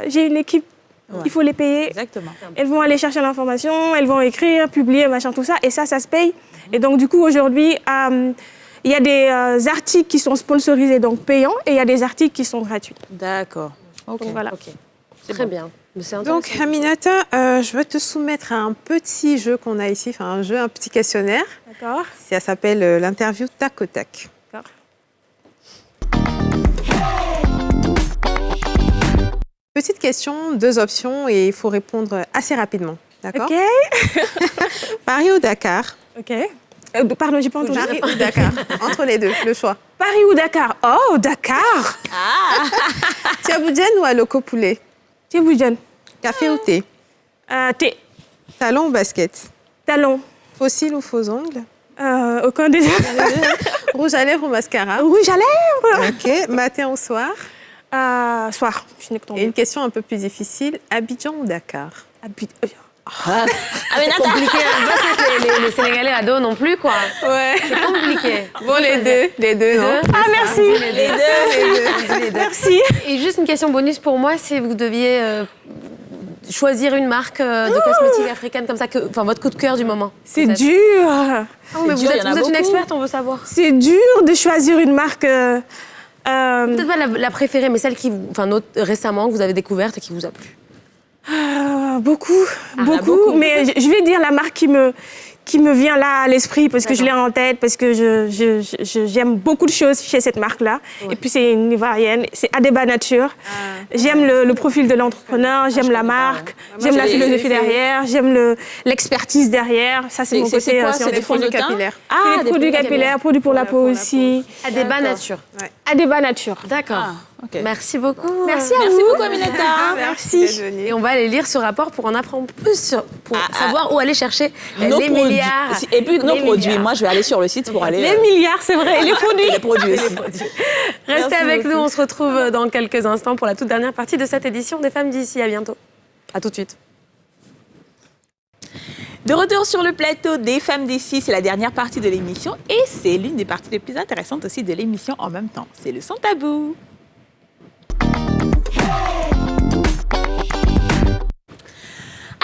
j'ai une équipe, il faut les payer. Exactement. Elles vont aller chercher l'information, elles vont écrire, publier, machin, tout ça. Et ça se paye. Et donc, du coup, aujourd'hui, il y a des articles qui sont sponsorisés, donc payants, et il y a des articles qui sont gratuits. D'accord. Donc, voilà. Très bien. Donc, Aminata, je vais te soumettre à un petit jeu qu'on a ici, un petit questionnaire. D'accord. Ça s'appelle l'interview tac au tac. D'accord. Petite question, 2 options et il faut répondre assez rapidement. D'accord? OK. Paris ou Dakar? OK. Pardon, j'ai pas entendu. Paris ou Dakar? Entre les deux, le choix. Paris ou Dakar? Oh, Dakar! Tiaboudienne ou Aloko Poulet? Tiaboudienne. Café ou thé? Thé. Talon ou basket? Talon. Fossile ou faux ongles? Aucun des deux. Rouge à lèvres ou mascara? Rouge à lèvres. OK. Matin ou soir? Soir. Je n'ai que ton Et une question un peu plus difficile. Abidjan ou Dakar? C'est compliqué. Les Sénégalais à dos non plus, quoi. Ouais. C'est compliqué. Bon, les deux, non? Merci. Les deux. Merci. Et juste une question bonus pour moi, si vous deviez choisir une marque de cosmétiques africaine comme ça, votre coup de cœur du moment. C'est dur. Mais vous êtes une experte, on veut savoir. C'est dur de choisir une marque. Peut-être pas la préférée, mais celle qui, récemment, que vous avez découverte et qui vous a plu. Beaucoup. Mais je vais dire la marque qui me vient là à l'esprit parce que je l'ai en tête, parce que j'aime beaucoup de choses chez cette marque-là. Ouais. Et puis c'est une Ivoirienne, c'est Adeba Nature. J'aime le profil de l'entrepreneur, j'aime la marque, j'aime la philosophie derrière, j'aime l'expertise derrière. Ça, c'est mon côté. C'est quoi? C'est des produits capillaires. Des produits capillaires, produits pour la peau aussi. Adeba Nature. Ouais. Adeba Nature. D'accord. Okay. Merci beaucoup. Merci à vous. Beaucoup, Aminata. Merci. Et on va aller lire ce rapport pour en apprendre plus, pour savoir où aller chercher les milliards. Et puis nos produits. Moi, je vais aller sur le site pour aller... Les milliards, c'est vrai. Et les produits. Les produits aussi. Restez avec nous. On se retrouve dans quelques instants pour la toute dernière partie de cette édition des Femmes d'ici. À bientôt. À tout de suite. De retour sur le plateau des Femmes d'ici, c'est la dernière partie de l'émission et c'est l'une des parties les plus intéressantes aussi de l'émission en même temps. C'est le Sans Tabou.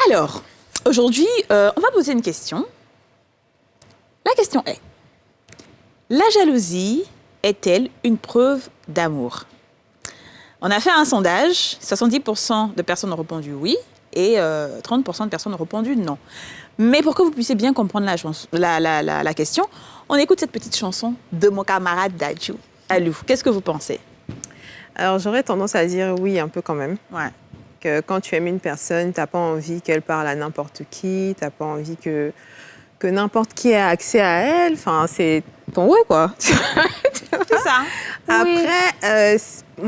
Alors, aujourd'hui, on va poser une question. La question est, la jalousie est-elle une preuve d'amour? On a fait un sondage, 70% de personnes ont répondu oui et 30% de personnes ont répondu non. Mais pour que vous puissiez bien comprendre la question, on écoute cette petite chanson de mon camarade Dadju. Alou, qu'est-ce que vous pensez? Alors, j'aurais tendance à dire oui, un peu quand même. Ouais. Que quand tu aimes une personne, tu n'as pas envie qu'elle parle à n'importe qui, tu n'as pas envie que n'importe qui ait accès à elle. Enfin, c'est ton ouais, quoi. C'est ça. Après,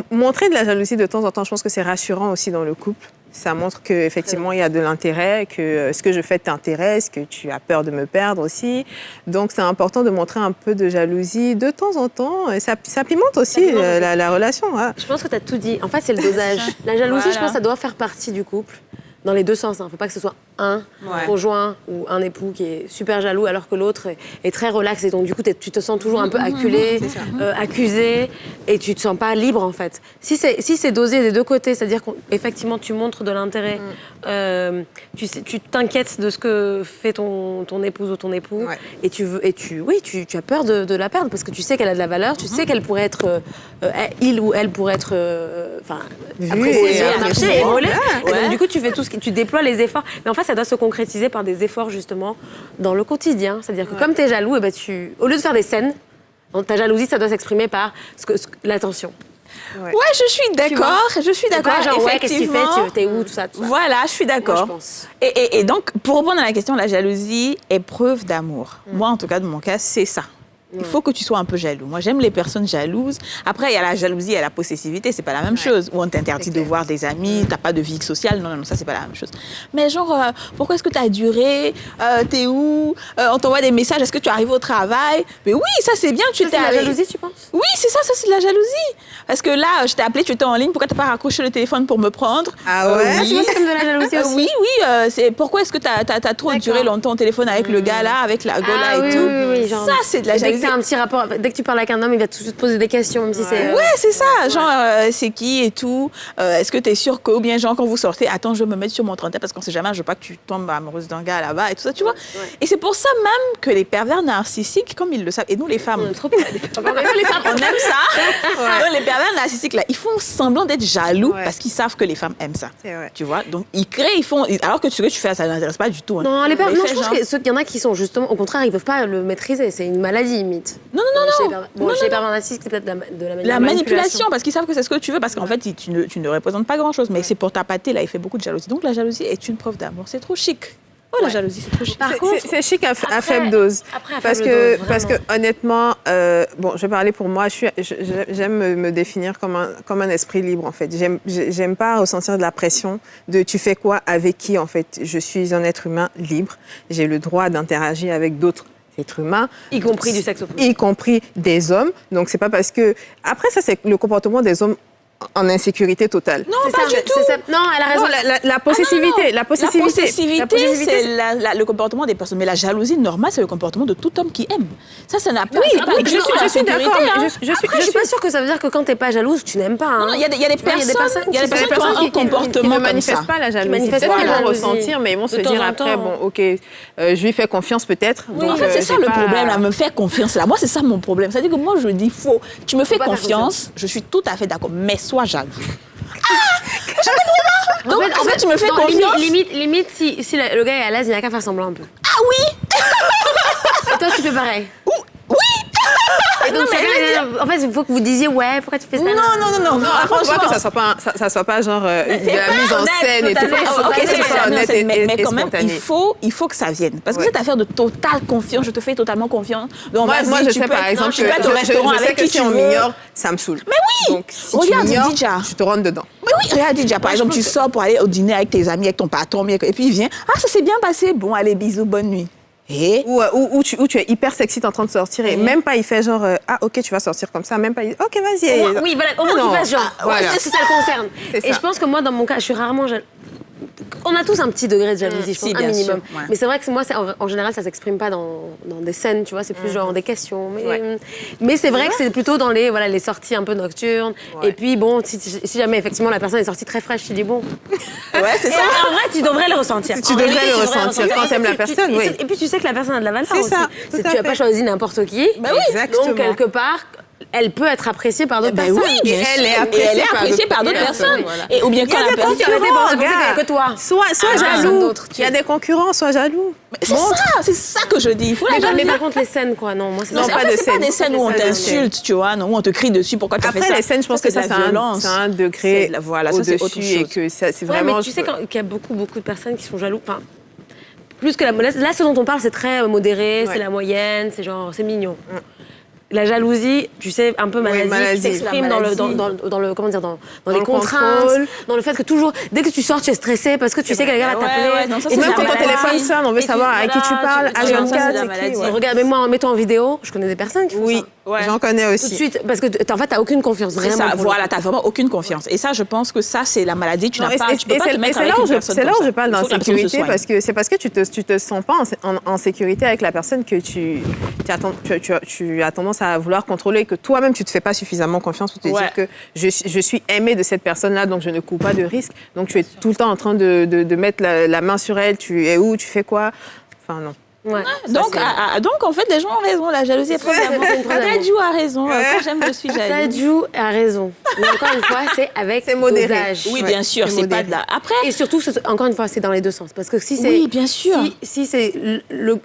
montrer de la jalousie de temps en temps, je pense que c'est rassurant aussi dans le couple. Ça montre qu'effectivement, il y a de l'intérêt, que ce que je fais t'intéresse, que tu as peur de me perdre aussi. Donc, c'est important de montrer un peu de jalousie de temps en temps. Et ça pimente aussi la relation. Ouais. Je pense que tu as tout dit. En fait, c'est le dosage. La jalousie, je pense que ça doit faire partie du couple. dans les deux sens. Faut pas que ce soit un conjoint ou un époux qui est super jaloux alors que l'autre est très relax. Et donc, du coup, tu te sens toujours un peu acculé, accusé, et tu te sens pas libre, en fait. Si c'est dosé des deux côtés, c'est-à-dire qu'effectivement, tu montres de l'intérêt, tu t'inquiètes de ce que fait ton épouse ou ton époux, et tu as peur de la perdre parce que tu sais qu'elle a de la valeur, tu sais qu'elle pourrait être, il ou elle pourrait être, appréciée et volée. Et donc, du coup, tu fais tout tu déploies les efforts. Mais en fait, ça doit se concrétiser par des efforts, justement, dans le quotidien. C'est-à-dire que comme tu es jaloux, au lieu de faire des scènes, ta jalousie, ça doit s'exprimer par l'attention. Ouais, je suis d'accord. Genre, qu'est-ce que tu fais, t'es où, tout ça. Voilà, je suis d'accord. Et donc, pour répondre à la question, la jalousie est preuve d'amour. Moi, en tout cas, de mon cas, c'est ça. Il faut que tu sois un peu jaloux. Moi, j'aime les personnes jalouses. Après, il y a la jalousie et la possessivité, c'est pas la même chose. Où on t'interdit de voir des amis, t'as pas de vie sociale. Non, ça, c'est pas la même chose. Mais genre, pourquoi est-ce que t'as duré? T'es où? On t'envoie des messages, est-ce que tu arrives au travail? Mais oui, ça, c'est bien, tu t'es allé. C'est la jalousie, tu penses? Oui, ça, c'est de la jalousie. Parce que là, je t'ai appelé, tu étais en ligne, pourquoi t'as pas raccroché le téléphone pour me prendre? Ah ouais? Tu vois, c'est comme de la jalousie aussi. Oui, c'est pourquoi est-ce que t'as trop duré longtemps au téléphone avec le gars là, avec la gola et tout? Oui, genre, ça, c'est de la jalousie. Dès que t'as un petit rapport, dès que tu parles avec un homme, il va tout de suite te poser des questions, même si c'est... Ouais, c'est ça. Genre, c'est qui et tout. Est-ce que t'es sûr que, ou bien genre, quand vous sortez, attends, je vais me mettre sur mon 31 parce qu'on sait jamais, je veux pas que tu tombes amoureuse d'un gars là-bas et tout ça, tu vois. Et c'est pour ça même que les pervers narcissiques, comme ils le savent, et nous les femmes, on aime ça. Donc, les pervers narcissiques là, ils font semblant d'être jaloux parce qu'ils savent que les femmes aiment ça. Tu vois. Donc, ils créent, alors que ce que tu fais, ça ne l'intéresse pas du tout. Hein. Non, les pervers, je pense qu'il y en a qui sont justement, au contraire, ils peuvent pas le maîtriser. C'est une maladie, limite. Non. Chez les pervers narcissiques, c'est peut-être de la manipulation, parce qu'ils savent que c'est ce que tu veux, parce qu'en fait, tu ne représentes pas grand-chose, mais c'est pour tapater, là, il fait beaucoup de jalousie. Donc, la jalousie est une preuve d'amour. C'est trop chic. Oh, la jalousie, c'est trop chic. Par contre, c'est chic à faible dose. Parce que honnêtement, je vais parler pour moi, j'aime me définir comme un esprit libre, en fait. J'aime pas ressentir de la pression de tu fais quoi, avec qui, en fait. Je suis un être humain libre. J'ai le droit d'interagir avec d'autres êtres humains. Y compris du sexe opposé. Y compris des hommes. Donc, c'est pas parce que... Après, ça, c'est le comportement des hommes en insécurité totale. Non, pas du tout. Non, elle a raison. La possessivité. La possessivité, c'est le comportement des personnes. Mais la jalousie normale, c'est le comportement de tout homme qui aime. Ça n'a pas... Oui, je suis d'accord. Je suis pas sûre que ça veut dire que quand t'es pas jalouse, tu n'aimes pas. Hein. Non, il y a des personnes qui ont un comportement qui ne manifestent pas la jalousie. Peut-être qu'ils vont ressentir, mais ils vont se dire après, bon, OK, je lui fais confiance peut-être. En fait, c'est ça le problème, là, me faire confiance. Là, moi, c'est ça mon problème. C'est-à-dire que moi, je dis faux. Tu me fais confiance, je suis tout à fait d'accord. Mais sois jaloux. Je comprends pas. Donc, en fait, tu me fais confiance. Limite, si le gars est à l'aise, il n'a qu'à faire semblant un peu. Ah oui. Et toi, tu fais pareil. Oui. Et donc, en fait, il faut que vous disiez, ouais, pourquoi tu fais ça? Non. Franchement, que ça soit pas genre de la mise en scène et tout. Ok, c'est honnête, mais quand même, il faut que ça vienne. Parce que cette affaire de totale confiance, je te fais totalement confiance. Donc, moi, je sais par exemple que je sais que si on m'ignore, ça me saoule. Mais oui. Donc, si tu m'ignores, je te rentre dedans. Mais oui, regarde Didja, par exemple, tu sors pour aller au dîner avec tes amis, avec ton patron, et puis il vient. Ah, ça s'est bien passé. Bon, allez, bisous, bonne nuit. Ou tu es hyper sexy, t'es en train de sortir et même pas il fait genre ah ok tu vas sortir comme ça, même pas il ok vas-y. Oui voilà, au moins qu'il fasse genre c'est ça le concerne. Et je pense que moi dans mon cas je suis rarement on a tous un petit degré de jalousie, je pense, un minimum. Sûr, Mais c'est vrai que moi, en général, ça s'exprime pas dans des scènes, tu vois, c'est plus genre des questions. Mais c'est vrai que c'est plutôt dans les sorties un peu nocturnes. Et puis bon, si jamais effectivement la personne est sortie très fraîche, tu dis bon. Ouais, c'est ça. En vrai, tu devrais le ressentir. Tu devrais le ressentir quand t'aimes la personne, oui. Et puis tu sais que la personne a de la valeur aussi. C'est ça. Tu n'as pas choisi n'importe qui. Exactement. Donc quelque part, elle peut être appréciée par d'autres personnes. Oui, et elle est appréciée par d'autres personnes. Voilà. Et ou bien quand la personne que toi. Sois jaloux. Il y a des concurrents, sois jaloux. C'est ça que je dis. Il faut mais par contre les scènes quoi, non, moi c'est pas des scènes où on t'insulte, tu vois, où on te crie dessus pourquoi tu as fait ça. Après les scènes, je pense que ça c'est un degré au-dessus et que c'est vraiment. Mais tu sais qu'il y a beaucoup de personnes qui sont jaloux. Plus que là, ce dont on parle, c'est très modéré, c'est la moyenne, c'est genre, c'est mignon. la jalousie, tu sais, un peu maladive, qui s'exprime dans le comment dire, dans les contraintes, dans le fait que toujours, dès que tu sors, tu es stressé parce que tu sais que quelqu'un va t'appeler. Et même quand ton téléphone sonne, on veut savoir avec qui tu parles, H24, c'est qui. Regarde, mais moi, en mettant en vidéo, je connais des personnes qui font ça. Oui, j'en connais aussi. Tout de suite, parce que en fait, t'as aucune confiance, vraiment. Ça, voilà, t'as vraiment aucune confiance. Et ça, je pense que ça, c'est la maladie. Tu peux pas te mettre avec une personne comme ça. C'est là où je parle d'insécurité, parce que c'est parce que tu te sens pas en sécurité avec la personne que tu as tendance à vouloir contrôler, que toi-même, tu te fais pas suffisamment confiance pour te dire que je suis aimée de cette personne-là, donc je ne cours pas de risque. Donc tu es tout le temps en train de mettre la main sur elle. Tu es où, tu fais quoi? Enfin, non. Ouais. Donc, en fait, les gens ont raison. La jalousie est très importante. Tadjou a raison. Quand j'aime, je suis jalouse. Tadjou a raison. Mais encore une fois, c'est avec dosage. Oui, bien sûr, c'est pas de là. Après. Et surtout, encore une fois, c'est dans les deux sens. Parce que si c'est. Oui, bien sûr. Si c'est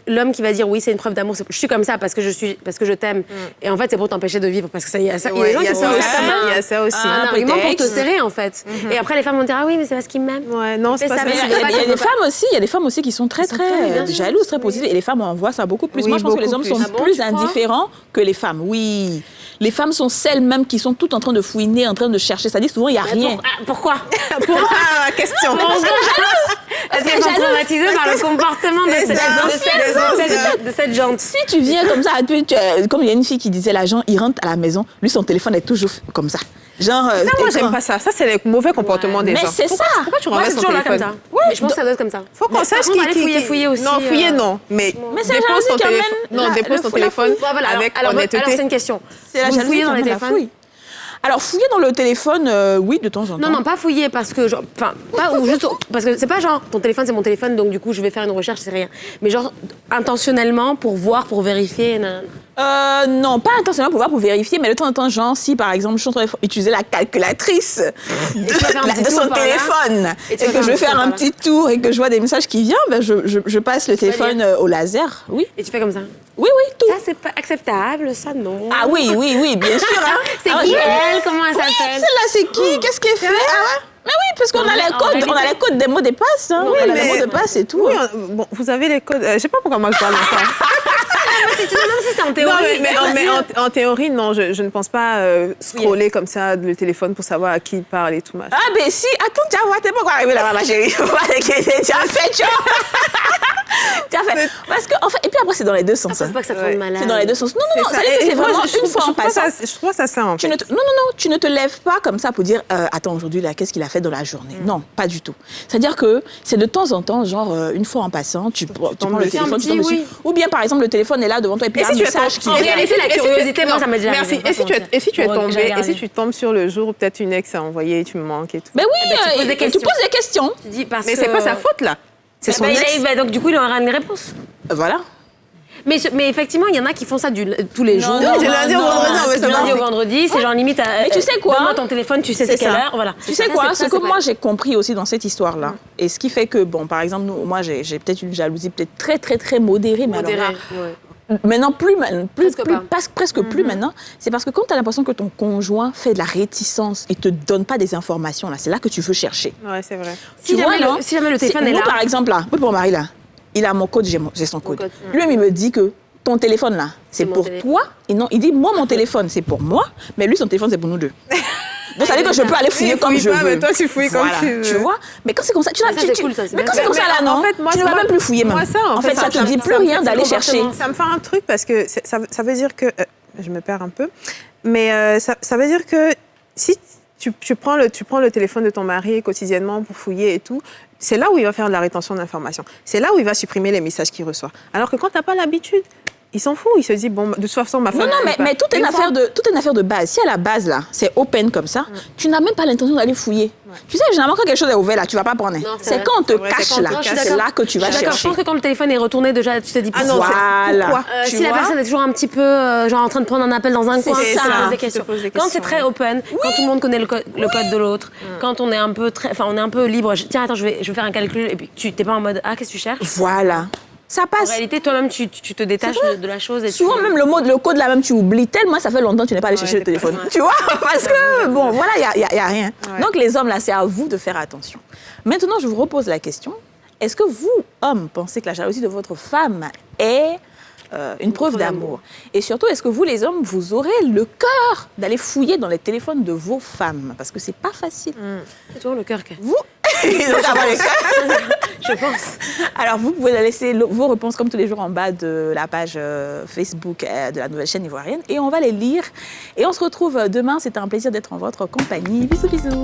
l'homme qui va dire oui, c'est une preuve d'amour, je suis comme ça parce que je t'aime. Et en fait, c'est pour t'empêcher de vivre. Parce que ça, il y a ça. Il y a ça aussi. Un argument pour te serrer, en fait. Et après, les femmes vont dire ah oui, mais c'est parce qu'il m'aime. Ouais, non, c'est pas ça. Il y a des femmes aussi qui sont très, très jalouses, très positives. Et les femmes, on voit ça beaucoup plus. Moi, je pense que les hommes sont plus indifférents que les femmes. Oui. Les femmes sont celles même qui sont toutes en train de fouiner, en train de chercher. C'est-à-dire souvent, il n'y a rien. Pourquoi? Question. Parce qu'elles sont traumatisées par le comportement de cette gente. Si tu viens comme ça, comme il y a une fille qui disait, l'agent, il rentre à la maison, lui, son téléphone est toujours comme ça. Genre, ça, moi, j'aime pas ça. Ça, c'est le mauvais comportement des gens. Mais c'est ça. Pourquoi tu renverses ton téléphone? Comme ça. Mais je pense que ça doit être comme ça. Faut qu'on sache qui fouiller aussi. Non, fouiller, non. Mais dépose ton téléphone. Non, dépose ton téléphone avec honnêteté. Alors, c'est une question. Vous fouillez dans les téléphones? Alors, fouiller dans le téléphone, oui, de temps en temps. Non, pas fouiller parce que, parce que c'est pas genre, ton téléphone, c'est mon téléphone, donc du coup, je vais faire une recherche, c'est rien. Mais genre, intentionnellement, pour voir, pour vérifier. Non, pas intentionnellement pour voir, pour vérifier, mais de temps en temps, genre, si par exemple, je suis en train d'utiliser la calculatrice de son téléphone et que je vais faire un petit tour et que je vois des messages qui viennent, ben, je passe le téléphone au laser. Oui. Et tu fais comme ça? Oui, tout. Ça, c'est pas acceptable, ça, non. Ah oui, bien sûr. Hein. C'est qui elle? Comment elle s'appelle? Celle-là, c'est qui? Qu'est-ce qu'elle fait? Mais oui, parce qu'on a les codes des mots de passe. Hein. Oui, on a les mots de passe et tout. Oui, bon, vous avez les codes. Je sais pas pourquoi moi je parle de ça. Même si c'est en théorie. Non, mais en théorie, non, je ne pense pas scroller comme ça le téléphone pour savoir à qui il parle et tout. Machin. Ah, ben si, attends, tu vois, t'es pas encore arrivé là-bas, ma chérie. Tu as fait, tu vois. Parce que, en fait, et puis après, c'est dans les deux sens. Je pense pas que ça te rende malade. C'est dans les deux sens. Non, c'est vraiment une fois en passant. Je trouve ça simple. Non, tu ne te lèves pas comme ça pour dire, attends, aujourd'hui, là, qu'est-ce qu'il a fait dans la journée? Non, pas du tout. C'est-à-dire que c'est de temps en temps, genre, une fois en passant, tu prends le téléphone, tu tombes dessus. Ou bien, par exemple, le téléphone est là devant toi et puis il y a un message qui vient. Laisser la curiosité, moi, ça m'a déjà arrivé. Et si tu es tombé, et si tu tombes sur le jour où peut-être une ex a envoyé, tu me manques et tout. Ben oui, tu poses des questions. Mais c'est pas sa faute, là. C'est son ex. Donc, du coup, il aura une réponse. Voilà. Mais effectivement, il y en a qui font ça tous les jours. Non, du lundi au vendredi, c'est genre limite. Mais tu sais quoi? Donne-moi ton téléphone, tu sais c'est quelle heure. Voilà. Tu sais quoi? Ce que moi j'ai compris aussi dans cette histoire-là, et ce qui fait que, bon, par exemple, moi j'ai peut-être une jalousie peut-être très, très, très modérée, mais alors là, maintenant presque plus maintenant, c'est parce que quand tu as l'impression que ton conjoint fait de la réticence et te donne pas des informations, là, c'est là que tu veux chercher. Ouais, c'est vrai. Si jamais le téléphone est là. Moi, par exemple, là, pour mon mari, là, il a mon code, j'ai son code. Lui-même, il me dit que ton téléphone, là, c'est pour toi. Et non, il dit, moi, mon téléphone, c'est pour moi, mais lui, son téléphone, c'est pour nous deux. Donc, ça veut dire que je peux aller fouiller comme je veux. Mais toi, tu fouilles comme tu veux. Tu vois? Mais quand c'est comme ça, tu mais quand c'est comme ça, là, non, tu ne vas même plus fouiller, même. En fait, ça te dit plus rien d'aller chercher. Ça me fait un truc parce que ça veut dire que... Je me perds un peu. Mais ça veut dire que si tu prends le téléphone de ton mari quotidiennement pour fouiller et tout, c'est là où il va faire de la rétention d'informations. C'est là où il va supprimer les messages qu'il reçoit. Alors que quand tu n'as pas l'habitude, il s'en fout. Il se dit, bon, de toute façon, ma femme... Non, mais tout est une affaire de base. Si à la base, là, c'est open comme ça, tu n'as même pas l'intention d'aller fouiller. Tu sais, généralement, quand quelque chose est ouvert, là, tu ne vas pas prendre. C'est quand on te cache, là, c'est là que tu vas chercher. Je pense que quand le téléphone est retourné, déjà, tu te dis, pourquoi? Si la personne est toujours un petit peu, genre, en train de prendre un appel dans un coin, ça pose des questions. Quand c'est très open, quand tout le monde connaît le code de l'autre, quand on est un peu libre, tiens, attends, je vais faire un calcul, et puis tu n'es pas en mode, ah, qu'est-ce que tu cherches? Voilà. Ça passe. En réalité, toi-même, tu te détaches de la chose. Et souvent, même le code là, même tu oublies tellement, ça fait longtemps que tu n'es pas allé chercher le téléphone. Tu vois? Parce que, bon, voilà, il n'y a rien. Ouais. Donc, les hommes, là, c'est à vous de faire attention. Maintenant, je vous repose la question. Est-ce que vous, hommes, pensez que la jalousie de votre femme est une preuve d'amour. Et surtout, est-ce que vous, les hommes, vous aurez le cœur d'aller fouiller dans les téléphones de vos femmes? Parce que c'est pas facile. C'est toujours le cœur. Vous Je pense. Alors, vous pouvez laisser vos réponses comme tous les jours en bas de la page Facebook de la nouvelle chaîne ivoirienne et on va les lire. Et on se retrouve demain. C'était un plaisir d'être en votre compagnie. Bisous, bisous.